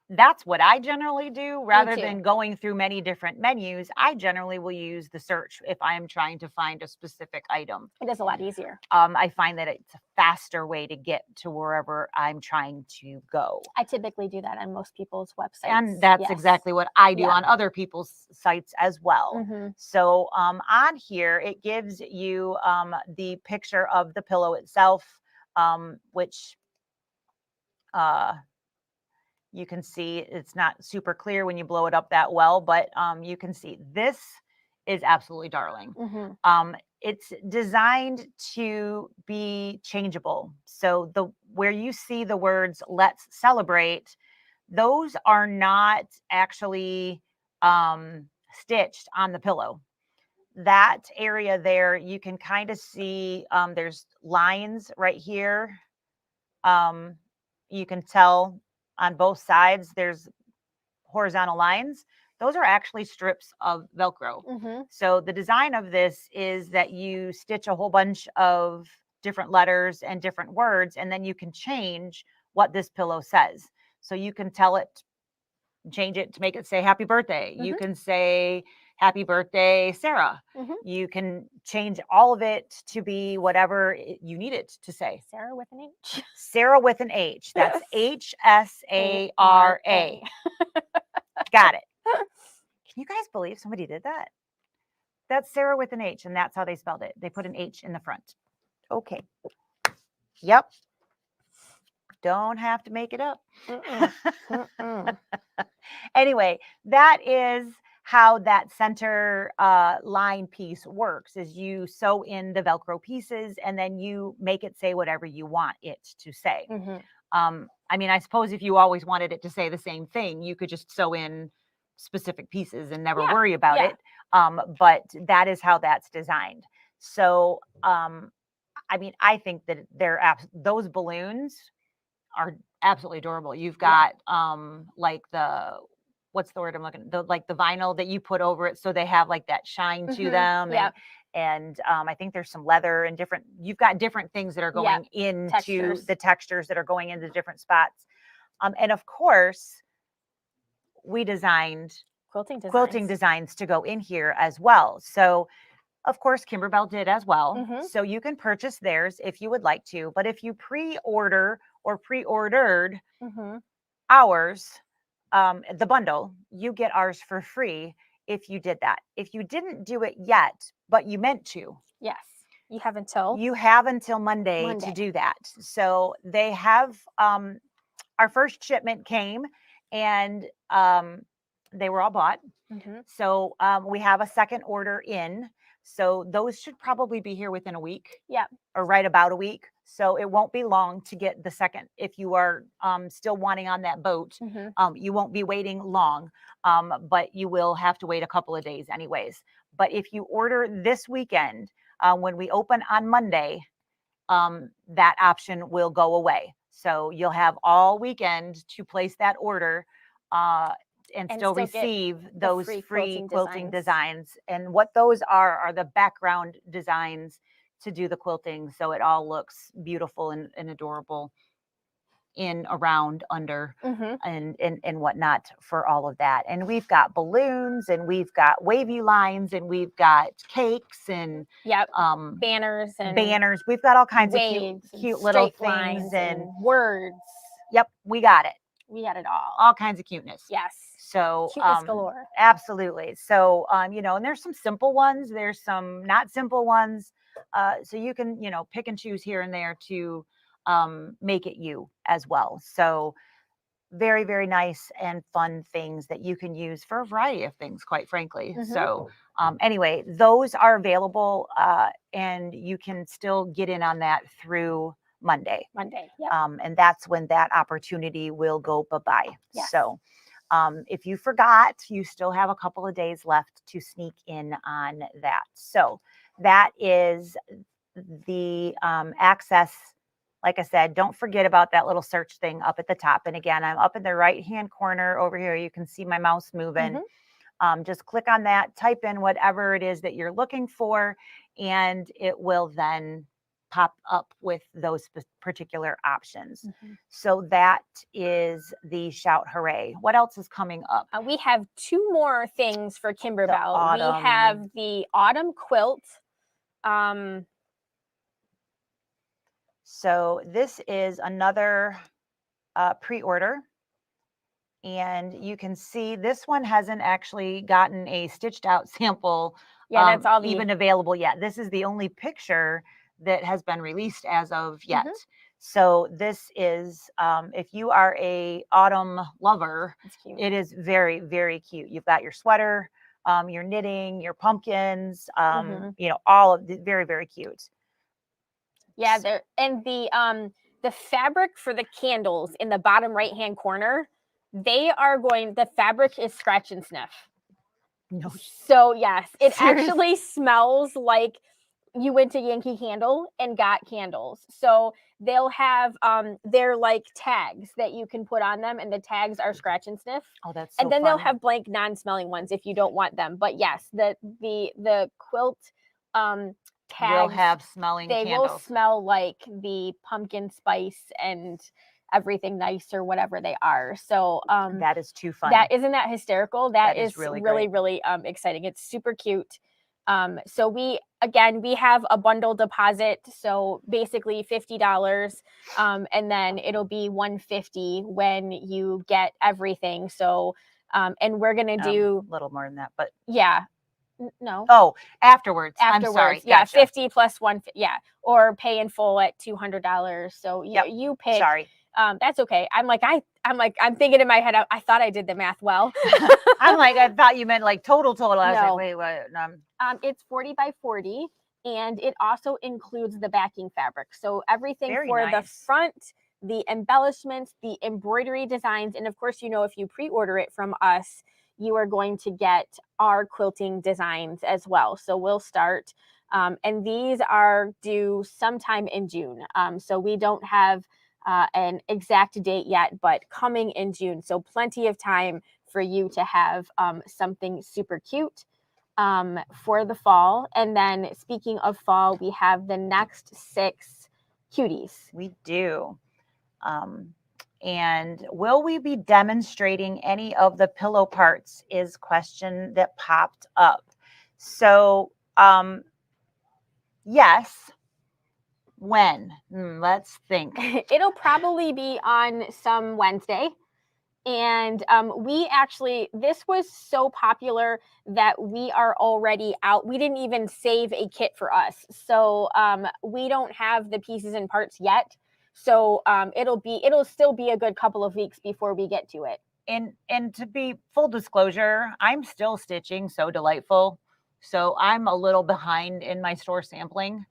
that's what I generally do rather than going through many different menus. I generally will use the search if I'm trying to find a specific item. It is a lot easier. I find that it's a faster way to get to wherever I'm trying to go. I typically do that on most people's websites. And that's exactly what I do on other people's sites as well. So on here, it gives you the picture of the pillow itself, which you can see it's not super clear when you blow it up that well, but you can see this is absolutely darling. It's designed to be changeable. So where you see the words "let's celebrate," those are not actually stitched on the pillow. That area there, you can kind of see there's lines right here. You can tell on both sides there's horizontal lines. Those are actually strips of Velcro. So the design of this is that you stitch a whole bunch of different letters and different words, and then you can change what this pillow says. So you can change it to make it say happy birthday. You can say happy birthday, Sarah. You can change all of it to be whatever you need it to say. Sarah with an H. Sarah with an H. That's HSARA. Got it. Can you guys believe somebody did that? That's Sarah with an H, and that's how they spelled it. They put an H in the front. Okay. Yep. Don't have to make it up. Anyway, that is how that center line piece works, is you sew in the Velcro pieces and then you make it say whatever you want it to say. I mean, I suppose if you always wanted it to say the same thing, you could just sew in specific pieces and never worry about it. But that is how that's designed. So, I mean, I think that those balloons are absolutely adorable. You've got like what's the word I'm looking, like the vinyl that you put over it, so they have like that shine to them. And I think there's some leather and you've got different things that are going into the textures that are going into different spots. And of course, we designed quilting designs to go in here as well. So of course, Kimberbell did as well. So you can purchase theirs if you would like to. But if you pre-order or pre-ordered ours, the bundle, you get ours for free if you did that. If you didn't do it yet, but you meant to. Yes. You have until Monday to do that. So they have, our first shipment came and they were all bought. So we have a second order in. So those should probably be here within a week. Or right about a week. So it won't be long to get the second. If you are still wanting on that boat, you won't be waiting long, but you will have to wait a couple of days anyways. But if you order this weekend, when we open on Monday, that option will go away. So you'll have all weekend to place that order and still receive those free quilting designs. And what those are the background designs to do the quilting, so it all looks beautiful and adorable in, around, under, and whatnot for all of that. And we've got balloons, and we've got wavy lines, and we've got cakes, and banners. We've got all kinds of cute little things and words. Yep, we got it. We got it all. All kinds of cuteness. Yes. So cuteness galore. Absolutely. So you know, and there's some simple ones, there's some not simple ones. So you can, you know, pick and choose here and there to make it you as well. So very, very nice and fun things that you can use for a variety of things, quite frankly. So anyway, those are available and you can still get in on that through Monday. And that's when that opportunity will go bye-bye. So if you forgot, you still have a couple of days left to sneak in on that. So that is the access, like I said, don't forget about that little search thing up at the top. And again, I'm up in the right-hand corner over here. You can see my mouse moving. Just click on that, type in whatever it is that you're looking for, and it will then pop up with those particular options. So that is the Shout Hooray. What else is coming up? We have 2 more things for Kimberbell. We have the autumn quilt. So this is another pre-order. And you can see this one hasn't actually gotten a stitched out sample that's all even available yet. This is the only picture that has been released as of yet. So this is, if you are a autumn lover, it is very, very cute. You've got your sweater, your knitting, your pumpkins, you know, all of the very, very cute. Yeah, there, and the fabric for the candles in the bottom right-hand corner, the fabric is scratch and sniff. No. So yes, it actually smells like you went to Yankee Candle and got candles. So they'll have they're like tags that you can put on them, and the tags are scratch and sniff. Oh, that's so and then fun. They'll have blank non-smelling ones if you don't want them. But yes, the quilt tags will have smelling candles. Will smell like the pumpkin spice and everything nice or whatever they are. So that is too fun. Isn't that hysterical? That is really exciting. It's super cute. So we have a bundle deposit, so basically $50, and then it'll be $150 when you get everything. So and we're gonna do a little more than that, but yeah. No. Oh, afterwards. I'm sorry. Yeah, gotcha. 50 plus 1. Yeah, or pay in full at $200. So you pick. Sorry. That's okay. I'm thinking in my head. I thought I did the math well. I'm like, I thought you meant like total. I was No. like, wait, what? It's 40 by 40, and it also includes the backing fabric. So everything the front, the embellishments, the embroidery designs, and of course, if you pre-order it from us, you are going to get our quilting designs as well. So we'll start, and these are due sometime in June. So we don't have an exact date yet, but coming in June. So plenty of time for you to have something super cute for the fall. And then speaking of fall, we have the next 6 cuties. We do. And will we be demonstrating any of the pillow parts is question that popped up. So, yes. When? Let's think. It'll probably be on some Wednesday. And this was so popular that we are already out. We didn't even save a kit for us. So we don't have the pieces and parts yet. So it'll still be a good couple of weeks before we get to it. And to be full disclosure, I'm still stitching So Delightful. So I'm a little behind in my store sampling.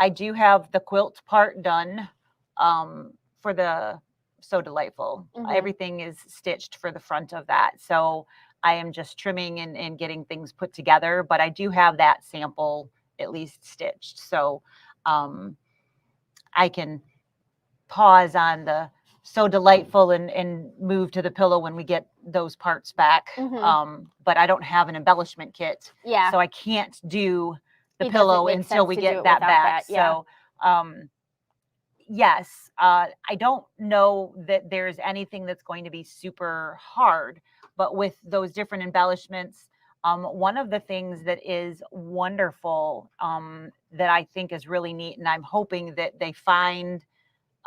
I do have the quilt part done for the So Delightful. Everything is stitched for the front of that. So I am just trimming and getting things put together, but I do have that sample at least stitched. So I can pause on the So Delightful and move to the pillow when we get those parts back. But I don't have an embellishment kit. Yeah. So I can't do the pillow until we get that back. So yes, I don't know that there's anything that's going to be super hard, but with those different embellishments, one of the things that is wonderful that I think is really neat, and I'm hoping that they find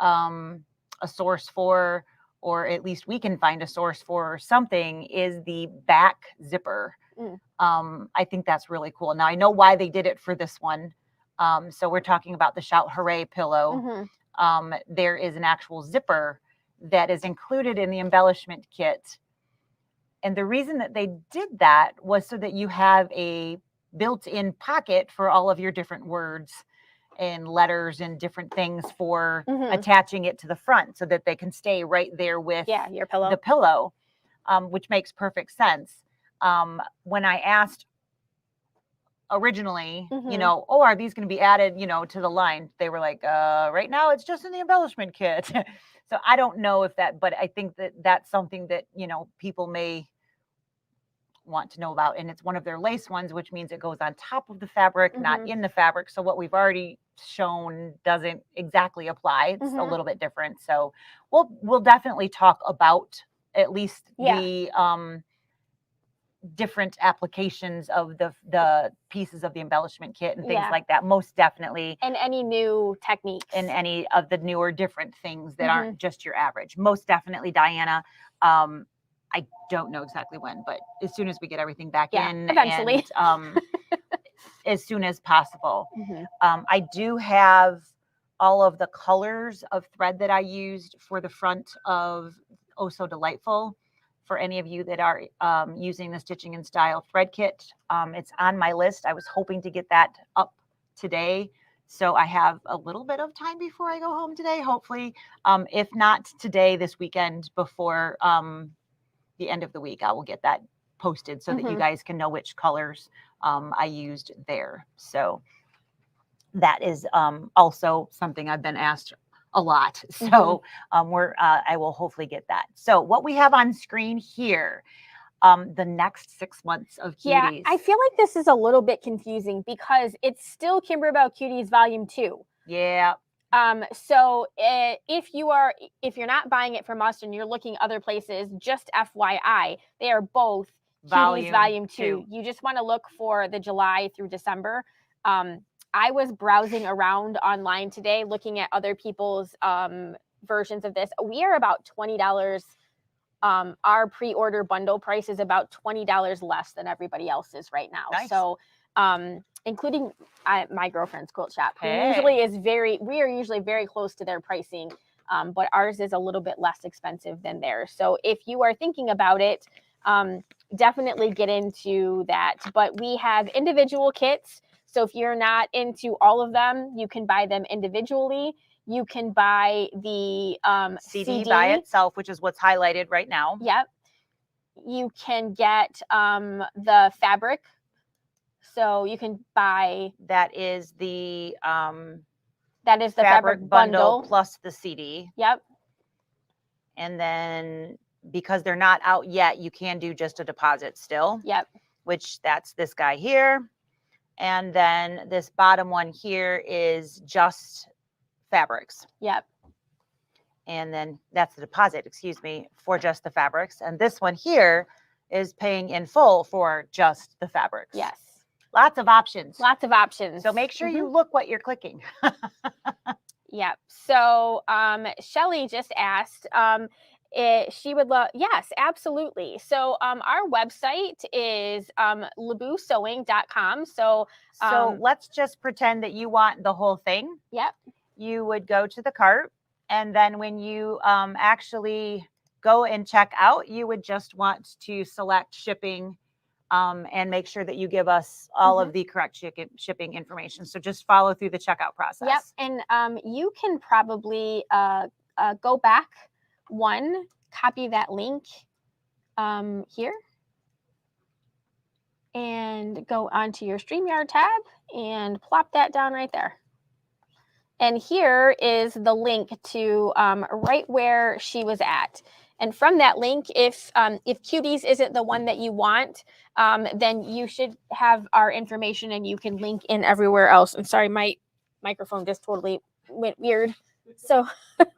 a source for, or at least we can find a source for something, is the back zipper. I think that's really cool. Now I know why they did it for this one. So we're talking about the Shout Hooray pillow. There is an actual zipper that is included in the embellishment kit. And the reason that they did that was so that you have a built-in pocket for all of your different words and letters and different things for attaching it to the front so that they can stay right there with your pillow. The pillow, which makes perfect sense. When I asked originally, oh, are these going to be added, to the line? They were like, right now it's just in the embellishment kit. So I don't know if that, but I think that that's something that, people may want to know about. And it's one of their lace ones, which means it goes on top of the fabric, not in the fabric. So what we've already shown doesn't exactly apply. It's a little bit different. So we'll definitely talk about at least the different applications of the pieces of the embellishment kit and things like that, most definitely. And any new techniques. And any of the newer different things that aren't just your average. Most definitely, Diana. I don't know exactly when, but as soon as we get everything back in, eventually. And as soon as possible. I do have all of the colors of thread that I used for the front of Oh So Delightful. For any of you that are using the Stitching in Style thread kit, it's on my list. I was hoping to get that up today. So I have a little bit of time before I go home today, hopefully. If not today, this weekend before the end of the week, I will get that posted so that you guys can know which colors I used there. So that is also something I've been asked a lot. So I will hopefully get that. So what we have on screen here, the next 6 months of Cuties. Yeah, I feel like this is a little bit confusing because it's still Kimberbell Cuties Volume 2. Yeah. So if you're not buying it from us and you're looking other places, just FYI, they are both Cuties Volume 2. You just want to look for the July through December. I was browsing around online today, looking at other people's versions of this. We are about $20. Our pre-order bundle price is about $20 less than everybody else's right now. Nice. So, including my girlfriend's quilt shop, who usually we are usually very close to their pricing, but ours is a little bit less expensive than theirs. So if you are thinking about it, definitely get into that. But we have individual kits. So if you're not into all of them, you can buy them individually. You can buy the CD by itself, which is what's highlighted right now. Yep. You can get the fabric. So you can buy. That is the fabric bundle plus the CD. Yep. And then because they're not out yet, you can do just a deposit still. Yep. Which that's this guy here. And then this bottom one here is just fabrics. Yep. And then that's the deposit, for just the fabrics. And this one here is paying in full for just the fabrics. Yes. Lots of options. Lots of options. So make sure you look what you're clicking. Yep. So Shelly just asked, she would love, yes, absolutely. So our website is labousewing.com. So let's just pretend that you want the whole thing. Yep. You would go to the cart, and then when you actually go and check out, you would just want to select shipping and make sure that you give us all of the correct shipping information. So just follow through the checkout process. Yep. And you can probably go back one, copy that link here, and go onto your StreamYard tab and plop that down right there. And here is the link to right where she was at. And from that link, if Cuties isn't the one that you want, then you should have our information and you can link in everywhere else. I'm sorry, my microphone just totally went weird. So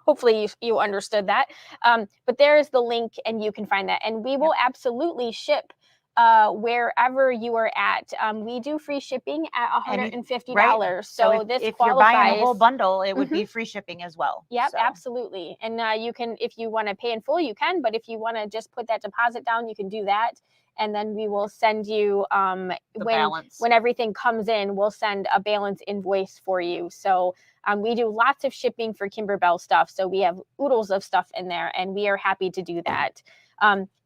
hopefully you understood that. But there's the link and you can find that. And we will absolutely ship wherever you are at. We do free shipping at $150. Right. So if you're buying a whole bundle, it would be free shipping as well. Yep, absolutely. And you can, if you want to pay in full, you can. But if you want to just put that deposit down, you can do that. And then we will send you, when everything comes in, we'll send a balance invoice for you. So we do lots of shipping for Kimberbell stuff. So we have oodles of stuff in there, and we are happy to do that.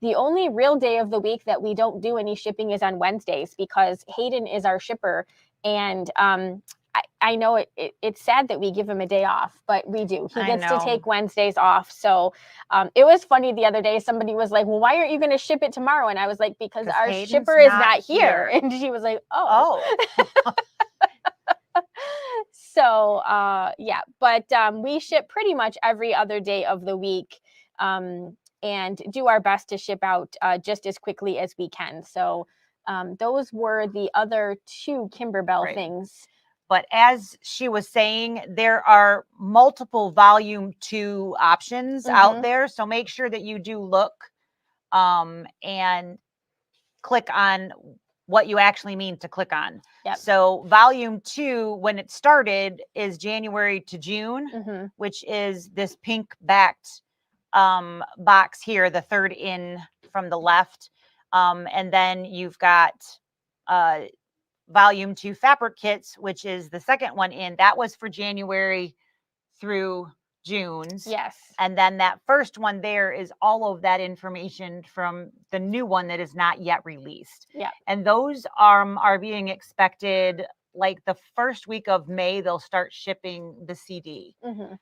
The only real day of the week that we don't do any shipping is on Wednesdays, because Hayden is our shipper. And I know it's sad that we give him a day off, but we do. He gets to take Wednesdays off. So it was funny the other day. Somebody was like, well, why aren't you going to ship it tomorrow? And I was like, because our Hayden's shipper is not here. And she was like, oh. So yeah, but we ship pretty much every other day of the week and do our best to ship out just as quickly as we can. So those were the other two Kimberbell things. But as she was saying, there are multiple volume 2 options out there. So make sure that you do look and click on what you actually mean to click on. Yep. So volume 2, when it started, is January to June, which is this pink backed box here, the third in from the left. And then you've got volume 2 fabric kits, which is the second one in. That was for January through June's. Yes. And then that first one there is all of that information from the new one that is not yet released. Yeah. And those are being expected like the first week of May, they'll start shipping the CD.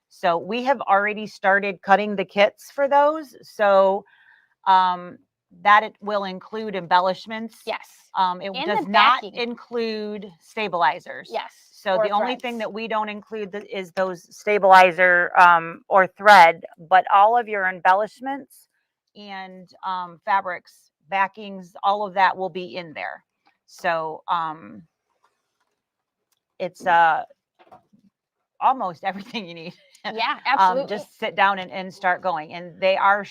So we have already started cutting the kits for those. So that it will include embellishments. Yes. It does not include stabilizers. Yes. So the only thing that we don't include is those stabilizer or thread, but all of your embellishments and fabrics, backings, all of that will be in there. So it's almost everything you need. Yeah, absolutely. Just sit down and start going. And they are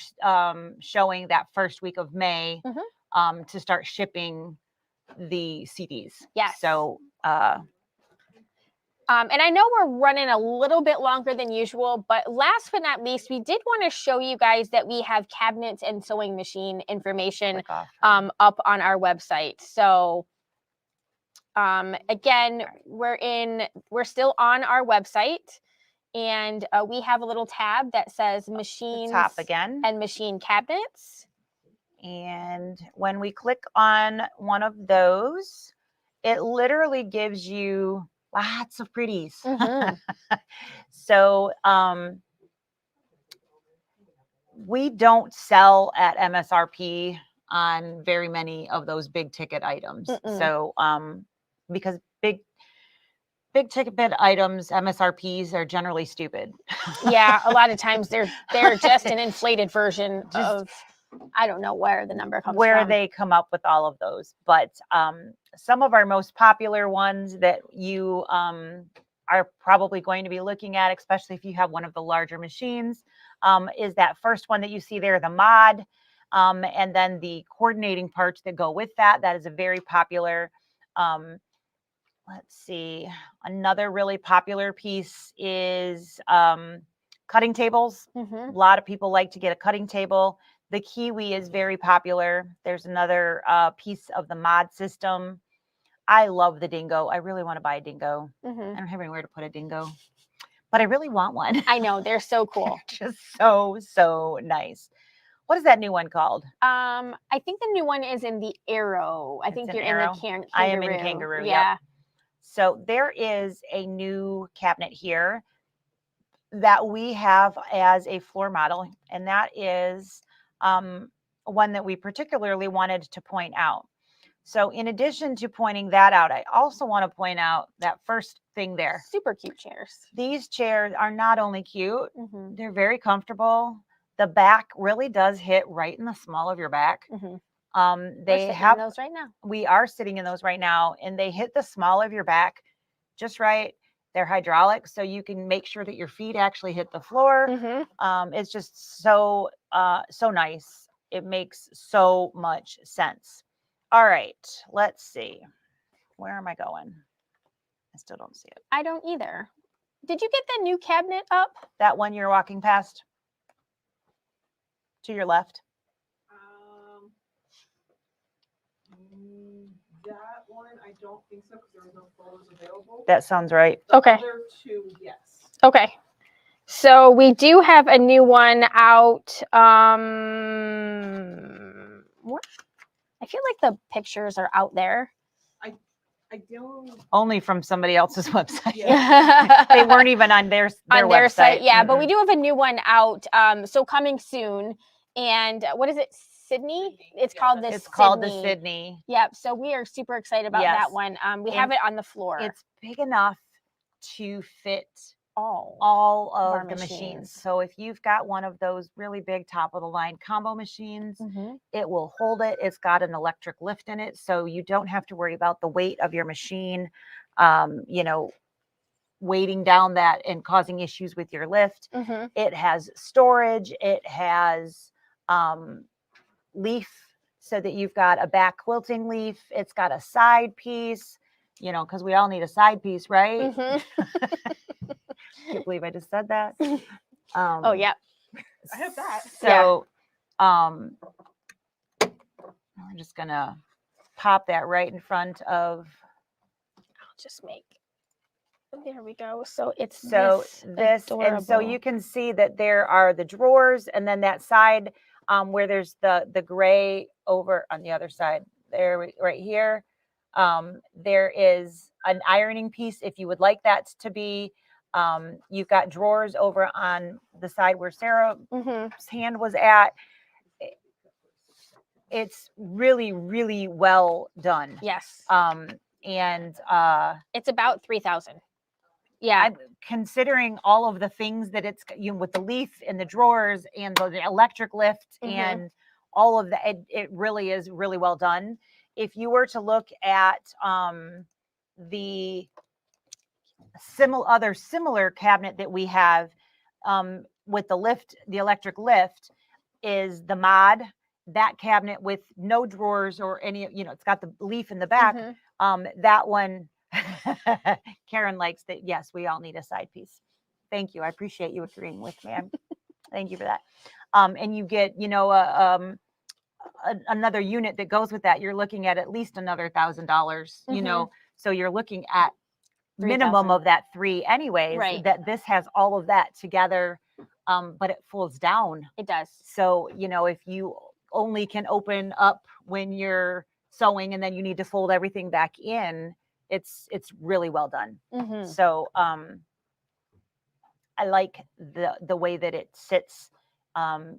showing that first week of May to start shipping the CDs. Yes. So and I know we're running a little bit longer than usual, but last but not least, we did want to show you guys that we have cabinets and sewing machine information up on our website. So again, we're still on our website, and we have a little tab that says machines and machine cabinets. And when we click on one of those, it literally gives you lots of pretties. So we don't sell at MSRP on very many of those big ticket items. So because big ticket items, MSRPs, are generally stupid. Yeah, a lot of times they're just an inflated version of, I don't know where the number comes from. Where they come up with all of those. But some of our most popular ones that you are probably going to be looking at, especially if you have one of the larger machines, is that first one that you see there, the mod, and then the coordinating parts that go with that. That is a very popular. Let's see. Another really popular piece is cutting tables. A lot of people like to get a cutting table. The Kiwi is very popular. There's another piece of the mod system. I love the Dingo. I really want to buy a Dingo. I don't have anywhere to put a Dingo, but I really want one. I know. They're so cool. Just so nice. What is that new one called? I think the new one is in the Arrow. I think you're in the Kangaroo. I am in Kangaroo. Yeah. Yep. So there is a new cabinet here that we have as a floor model, and that is one that we particularly wanted to point out. So in addition to pointing that out, I also want to point out that first thing there. Super cute chairs. These chairs are not only cute, they're very comfortable. The back really does hit right in the small of your back. They have those right now. We are sitting in those right now, and they hit the small of your back just right. They're hydraulic, so you can make sure that your feet actually hit the floor. It's just so nice. It makes so much sense. All right, let's see. Where am I going? I still don't see it. I don't either. Did you get the new cabinet up? That one you're walking past? To your left? That one, I don't think so, because there was no photos available. That sounds right. Okay. The other two, yes. Okay. So we do have a new one out. What? I feel like the pictures are out there. I I don't. Only from somebody else's website. Yeah. They weren't even on their their website. site. Yeah, but we do have a new one out. So coming soon. And what is it? Sydney? It's called the It's called the Sydney. Yep. So we are super excited about that one. We have it on the floor. It's big enough to fit all of the machines. So if you've got one of those really big top of the line combo machines, it will hold it. It's got an electric lift in it, so you don't have to worry about the weight of your machine, weighting down that and causing issues with your lift. It has storage. It has leaf, so that you've got a back quilting leaf. It's got a side piece, because we all need a side piece, right? Can't believe I just said that. Oh yeah, I have that. So I'm just gonna pop that right in front of. I'll just make. There we go. So it's this, and so you can see that there are the drawers, and then that side where there's the gray over on the other side there, right here. There is an ironing piece if you would like that to be. You've got drawers over on the side where Sarah's hand was at. It's really, really well done. Yes. And it's about 3,000. Yeah. Considering all of the things that it's, with the leaf and the drawers and the electric lift and all of that, it really is really well done. If you were to look at the similar cabinet that we have with the lift, the electric lift, is the mod. That cabinet with no drawers or any, it's got the leaf in the back. That one, Karen likes that. Yes, we all need a side piece. Thank you. I appreciate you agreeing with me. Thank you for that. And you get, another unit that goes with that. You're looking at least another $1,000, so you're looking at minimum of that 3 anyways, right? That this has all of that together, but it folds down. It does. So, if you only can open up when you're sewing and then you need to fold everything back in, it's really well done. So I like the way that it sits.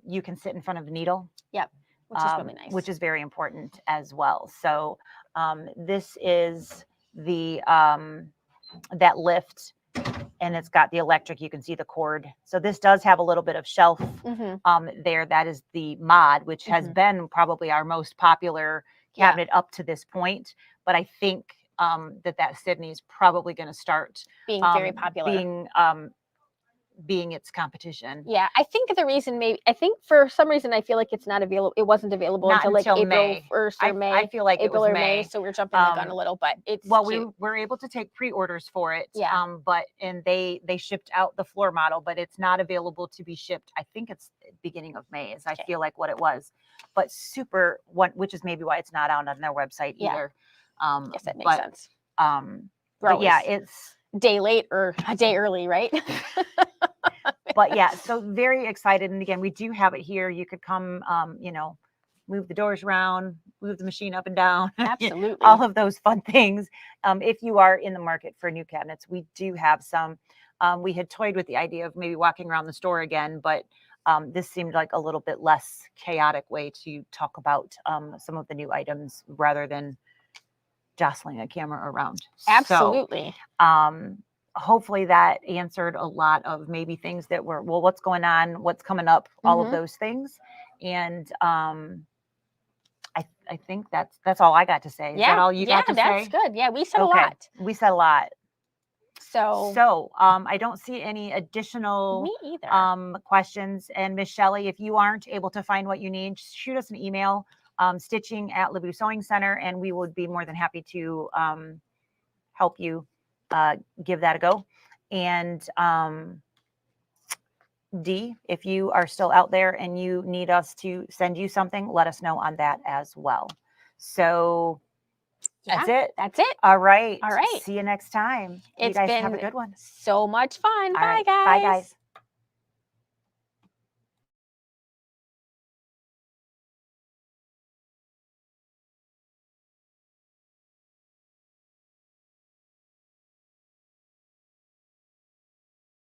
You can sit in front of the needle. Yep. Which is really nice. Which is very important as well. So this is the that lift, and it's got the electric. You can see the cord. So this does have a little bit of shelf there. That is the mod, which has been probably our most popular cabinet up to this point. But I think that Sydney is probably going to start being very popular, being its competition. Yeah, I think the reason for some reason I feel like it's not available. It wasn't available until like April May. 1st or May. I feel like April it was or May. So we're jumping the gun a little, but it's we were able to take pre-orders for it. Yeah. And they shipped out the floor model, but it's not available to be shipped. I think it's beginning of May, I feel like what it was. But which is maybe why it's not out on their website either. Yes, that makes sense. But yeah, it's a day late or a day early, right? But yeah, so very excited. And again, we do have it here. You could come, move the doors around, move the machine up and down. Absolutely. All of those fun things. If you are in the market for new cabinets, we do have some. We had toyed with the idea of maybe walking around the store again, but this seemed like a little bit less chaotic way to talk about some of the new items rather than jostling a camera around. Absolutely. So, hopefully that answered a lot of maybe things that were, well, what's going on, what's coming up, all of those things. And I think that's all I got to say. Is that all you got to say? Yeah, that's good. Yeah, we said a lot. We said a lot. So I don't see any additional me either. Questions. And Miss Shelley, if you aren't able to find what you need, shoot us an email, stitching@Laboo Sewing Center, and we would be more than happy to help you give that a go. And D, if you are still out there and you need us to send you something, let us know on that as well. So that's it. That's it. All right. All right. See you next time. It's you guys been have a good one. So much fun. All Bye, right. guys. Bye, guys.